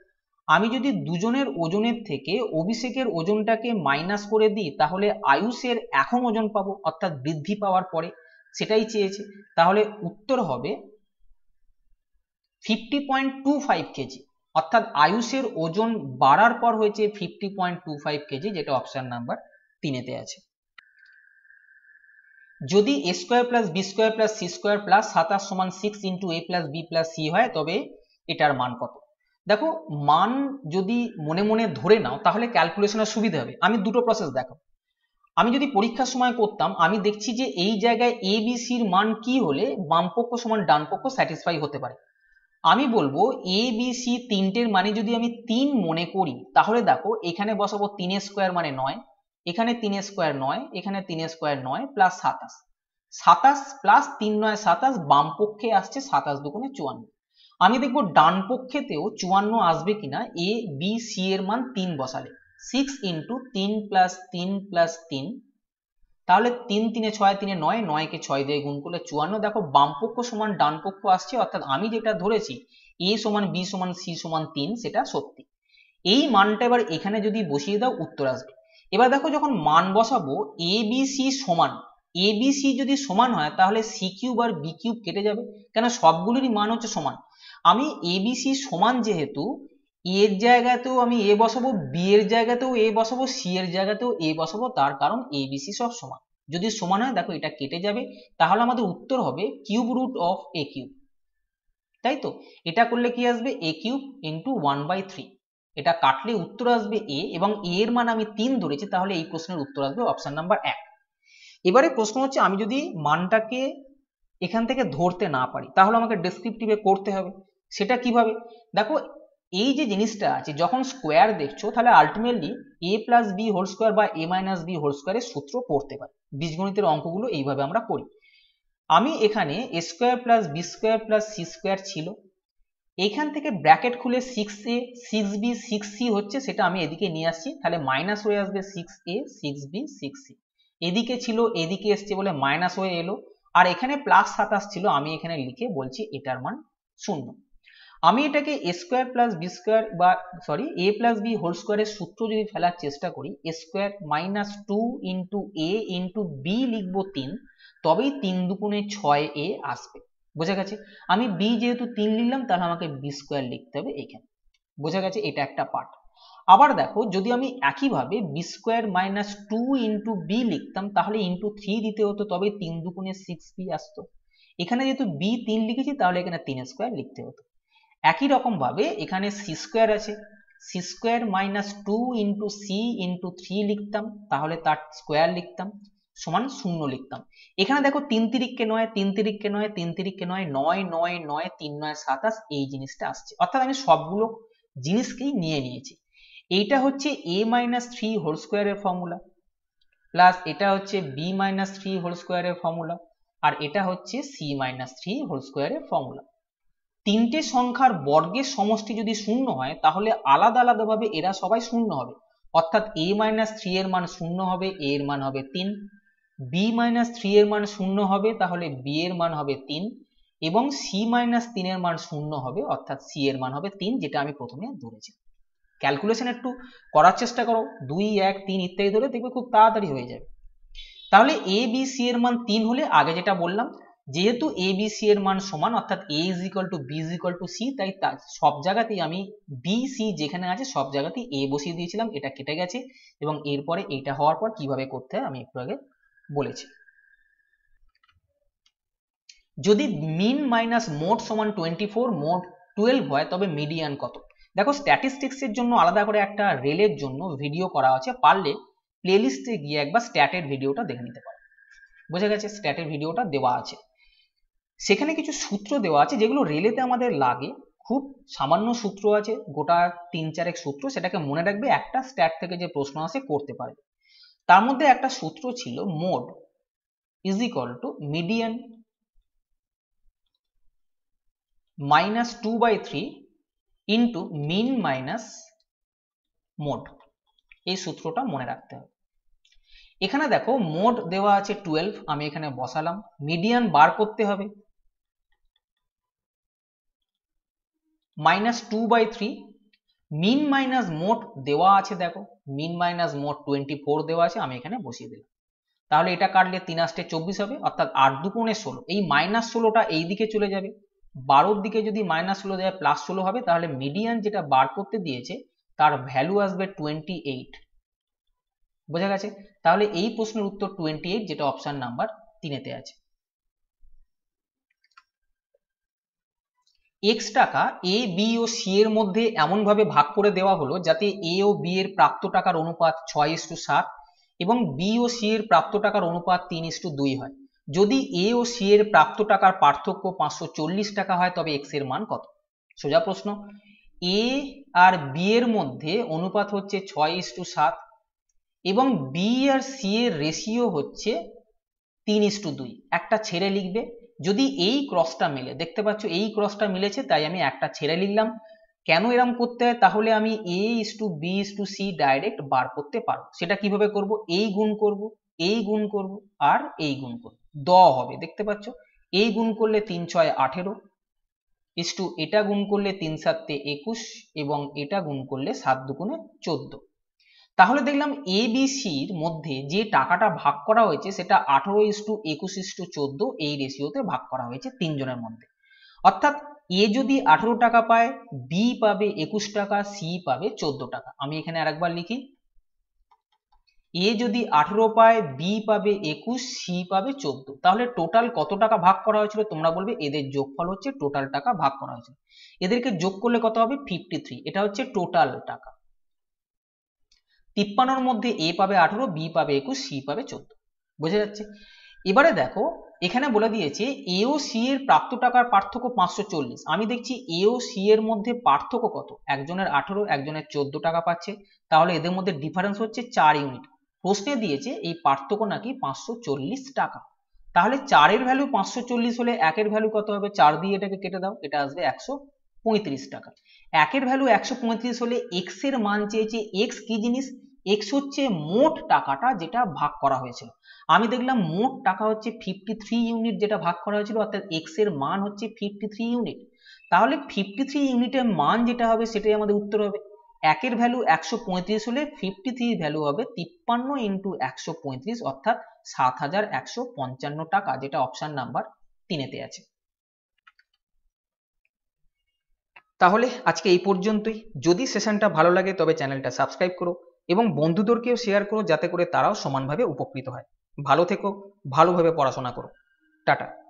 আমি যদি দুজনের ওজনের থেকে অভিষেকের ওজনটাকে মাইনাস করে দিই তাহলে আয়ুষের এখন ওজন পাবো অর্থাৎ বৃদ্ধি পাওয়ার পরে, সেটাই চেয়েছে। তাহলে উত্তর হবে 50.25 কেজি, অর্থাৎ আয়ুষের ওজন বাড়ার পর হয়েছে 50.25 কেজি, যেটা অপশন নাম্বার 3-এতে আছে। যদি a square plus B square plus c square plus 27 সমান 6 into a plus b plus c হয় তবে এটার মান কত। দেখো মান যদি মনে মনে ধরে নাও তাহলে ক্যালকুলেশনের সুবিধা হবে। আমি দুটো প্রসেস দেখো, আমি যদি পরীক্ষার সময় করতাম আমি দেখছি যে এই জায়গায় এ বি সির মান কি হলে বাম পক্ষ সমান ডান পক্ষ স্যাটিসফাই হতে পারে। আমি বলবো এ বি সি তিনটের মানে যদি আমি 3 মনে করি তাহলে দেখো এখানে বসাবো 3 স্কোয়ার মানে 9, এখানে 3 স্কোয়ার 9, এখানে 3 স্কোয়ার 9 প্লাস 27, 27 প্লাস 3 9 27, বাম পক্ষে আসছে 27 দুগুণে 54। আমি দেখবো ডান পক্ষেতেও 54 আসবে কিনা এ বি সি এর মান 3 বসালে, 6 ইন্টু 3 প্লাস 3 প্লাস 3, তাহলে 3 3 6 3 9, 9 কে 6 দিয়ে গুণ করলে 54। দেখো বাম পক্ষ সমান ডান পক্ষ আসছে অর্থাৎ আমি যেটা ধরেছি a সমান b সমান c সমান 3 সেটা সত্যি। এই মানটা এবার এখানে যদি বসিয়ে দাও উত্তর আসবে। এবার দেখো যখন মান বসাবো a b c সমান, a b c যদি সমান হয় তাহলে c কিউব আর b কিউব কেটে যাবে, কেন সবগুলোরই মান হচ্ছে সমান। আমি a b c সমান যেহেতু এর জায়গাতেও আমি a বসাবো, b এর জায়গাতেও a বসাবো, c এর জায়গাতেও a বসাবো, তার কারণ a b c সব সমান। যদি সমান হয় দেখো এটা কেটে যাবে, তাহলে আমাদের উত্তর হবে cube root of a cube. তাই তো এটা করলে কি আসবে a কিউব ইন্টু 1/3, এটা কাটলে উত্তর আসবে a এবং a এর মান আমি 3 ধরেছি, তাহলে এই প্রশ্নের উত্তর আসবে অপশন নাম্বার 1। এবারে প্রশ্ন হচ্ছে আমি যদি মানটাকে এখান থেকে ধরতে না পারি তাহলে আমাকে ডেসক্রিপটিভে করতে হবে। সেটা কিভাবে? দেখো এই যে জিনিসটা আছে যখন স্কোয়ার দেখছো তাহলে ultimately a plus B whole square বা a মাইনাস বি হোল স্কোয়ারের সূত্র পড়তে পারি। বীজগণিতের অঙ্কগুলো এইভাবে আমরা করি। আমি এখানে a square plus B square plus c square ছিল, এখান থেকে ব্র্যাকেট খুলে 6a 6b 6c হচ্ছে, সেটা আমি এদিকে নিয়ে আসছি, তাহলে মাইনাস হয়ে আসবে 6a 6b 6c। এদিকে ছিল এদিকে এসছে বলে মাইনাস হয়ে এলো, আর এখানে প্লাস 27 ছিল, আমি এখানে লিখে বলছি এটার মান 0। আমি এটাকে a square plus B square বা sorry a plus B whole স্কোয়ারের সূত্র যদি ফেলার চেষ্টা করি, a square minus 2 into a into B লিখবো 3, তবেই 3 দুগুণে 6a আসবে। বোঝা গেছে? আমি b যেহেতু 3 লিখলাম তাহলে আমাকে বি স্কোয়ার লিখতে হবে এখানে। বোঝা গেছে? এটা একটা পার্ট। আবার দেখো যদি আমি একইভাবে b square minus 2 into b লিখতাম তাহলে ইন্টু 3 দিতে হতো, তবে 3 দুগুণে 6b আসতো। এখানে যেহেতু বি 3 লিখেছি তাহলে এখানে 3 স্কোয়ার লিখতে হতো। একই রকম ভাবে এখানে সি স্কোয়ার আছে, c square minus 2 into c into 3 লিখতাম তাহলে তার স্কোয়ার লিখতাম সমান 0 লিখতাম। এখানে দেখো 3 তিরিককে 9, 3 তিরিককে 9, 3 তিরিককে 9, 9 9 9 3 9 27 এই জিনিসটা আসছে, অর্থাৎ আমি সবগুলো জিনিসকেই নিয়ে নিয়েছি। এইটা হচ্ছে a মাইনাস 3 হোল স্কোয়ারের ফর্মুলা, প্লাস এটা হচ্ছে b মাইনাস 3 হোল স্কোয়ারের ফর্মুলা, আর এটা হচ্ছে c মাইনাস 3 হোল স্কোয়ারের ফর্মুলা। তিনটে সংখ্যার বর্গের সমষ্টি যদি শূন্য হয় তাহলে আলাদা আলাদা ভাবে এরা সবাই শূন্য হবে, অর্থাৎ a মাইনাস 3 এর মান শূন্য হবে, a এর মান হবে 3, b মাইনাস 3 এর মান শূন্য হবে তাহলে b এর মান হবে 3, এবং c মাইনাস 3 এর মান শূন্য হবে অর্থাৎ c এর মান হবে 3, যেটা আমি প্রথমে ধরেছি। ক্যালকুলেশন একটু করার চেষ্টা করো, 2 1 3 ইত্যাদি ধরে দেখবে খুব তাড়াতাড়ি হয়ে যাবে। তাহলে a b c এর মান 3 হলে আগে যেটা বললাম, যেহেতু a b c এর মান সমান অর্থাৎ a is equal to b is equal to c, তাই সব জায়গাতেই আমি b c যেখানে আছে সব জায়গাতেই a বসিয়ে দিয়েছিলাম, এটা কেটে গেছে। এবং এরপরে এইটা হওয়ার পর কিভাবে করতে হয় আমি একটু আগে বলেছি। যদি মিন মাইনাস মোড সমান 24, মোড 12 হয় তবে মিডিয়ান কত? দেখো স্ট্যাটিস্টিক্স এর জন্য আলাদা করে একটা রেলের জন্য ভিডিও করা আছে, পারলে প্লেলিস্টে গিয়ে একবার স্ট্যাটের ভিডিওটা দেখে নিতে পারো। বোঝা গেছে? স্ট্যাটের ভিডিওটা দেওয়া আছে, সেখানে কিছু সূত্র দেওয়া আছে যেগুলো রেলেতে আমাদের লাগে। খুব সামান্য সূত্র আছে, গোটা 3-4 সূত্র, সেটাকে মনে রাখবে, একটা স্ট্যাট থেকে যে প্রশ্ন আসে করতে পারবে। তার মধ্যে একটা সূত্র ছিল mode is equal to median minus 2/3 into mean minus mode. এই সূত্রটা মনে রাখতে হবে। এখানে দেখো মোড দেওয়া আছে 12, আমি এখানে বসালাম, মিডিয়ান বার করতে হবে মাইনাস 2/3, মিন মাইনাস মোড দেওয়া আছে, দেখো মিন মাইনাস মোড 24 দেওয়া আছে, আমি এখানে বসিয়ে দিলাম। তাহলে এটা কাটলে 3 8 24 হবে, অর্থাৎ 8 2 16। এই মাইনাস 16টা এই দিকে চলে যাবে, 12 দিকে যদি মাইনাস 16 যায় প্লাস 16 হবে, তাহলে মিডিয়ান যেটা বার করতে দিয়েছে তার ভ্যালু আসবে 28। বোঝা গেছে? তাহলে এই প্রশ্নের উত্তর 28, যেটা অপশন নাম্বার 3-তে আছে। x টাকা a b ও c এর মধ্যে এমন ভাবে ভাগ করে দেওয়া হলো যাতে a ও b এর প্রাপ্ত টাকার অনুপাত 6:7 এবং b ও c এর প্রাপ্ত টাকার অনুপাত 3:2 হয়। যদি a ও c এর প্রাপ্ত টাকার পার্থক্য 540 টাকা হয় তবে x এর মান কত? সোজা প্রশ্ন। a আর b এর মধ্যে অনুপাত হচ্ছে 6:7 এবং b আর c এর রেশিও হচ্ছে 3:2। একটা ছেড়ে লিখবে, যদি এই ক্রসটা মিলে, দেখতে পাচ্ছ এই ক্রসটা মিলেছে তাই আমি একটা ছেড়ে লিখলাম। কেন এরম করতে হয়? তাহলে আমি a:b:c ডাইরেক্ট বার করতে পারবো। সেটা কিভাবে করব? এই গুণ করব, এই গুণ করব, আর এই গুণ করব, দ হবে, দেখতে পাচ্ছ। এই গুণ করলে 3 6 18, এটা গুণ করলে 3 7 21 এবং এটা গুণ করলে 7 2 14। তাহলে দেখলাম এবিসির মধ্যে যে টাকাটা ভাগ করা হয়েছে সেটা 18:21:14 এই রেশিওতে ভাগ করা হয়েছে তিনজনের মধ্যে। অর্থাৎ এ যদি 18 টাকা পায়, বি পাবে 21 টাকা, সি পাবে 14 টাকা। আমি এখানে আরেকবার লিখি, এ যদি 18 পায়, বি পাবে 21, সি পাবে 14। তাহলে টোটাল কত টাকা ভাগ করা হয়েছিল? তোমরা বলবে এদের যোগফল হচ্ছে টোটাল টাকা ভাগ করা হয়েছিল। এদেরকে যোগ করলে কত হবে? 53। এটা হচ্ছে টোটাল টাকা। 53-র মধ্যে এ পাবে 18, বি পাবে 21, সি পাবে 14। বোঝা যাচ্ছে? এবারে দেখো এখানে বলে দিয়েছে এ ও সি এর প্রাপ্ত টাকার পার্থক্য 540। আমি দেখছি এ ও সি এর মধ্যে পার্থক্য কত? একজনের 18, একজনের 14 টাকা পাচ্ছে, তাহলে এদের মধ্যে ডিফারেন্স হচ্ছে 4 ইউনিট। প্রশ্নে দিয়েছে এই পার্থক্য নাকি 540 টাকা। তাহলে 4 এর ভ্যালু 540 হলে 1 এর ভ্যালু কত হবে? 4 দিয়ে এটাকে কেটে দাও, এটা আসবে 135 টাকা। 1 এর ভ্যালু 135 হলে x এর মান চেয়েছে। x কি জিনিস? x হচ্ছে মোট টাকাটা যেটা ভাগ করা হয়েছিল। আমি দেখলাম মোট টাকা হচ্ছে 53 ইউনিট যেটা ভাগ করা হয়েছিল, অর্থাৎ x এর মান হচ্ছে 53 ইউনিট। তাহলে 53 ইউনিটের মান যেটা হবে সেটাই আমাদের উত্তর হবে। 1 এর ভ্যালু 135 হলে 53 ভ্যালু হবে 53 ইন্টু 135, অর্থাৎ 7155 টাকা, যেটা অপশন নাম্বার 3-তে আছে। তাহলে আজকে এই পর্যন্তই। যদি সেশনটা ভালো লাগে তবে চ্যানেলটা সাবস্ক্রাইব করো এবং বন্ধুদেরকেও শেয়ার করো যাতে করে তারাও সমানভাবে উপকৃত হয়। ভালো থেকো, ভালোভাবে পড়াশোনা করো। টাটা।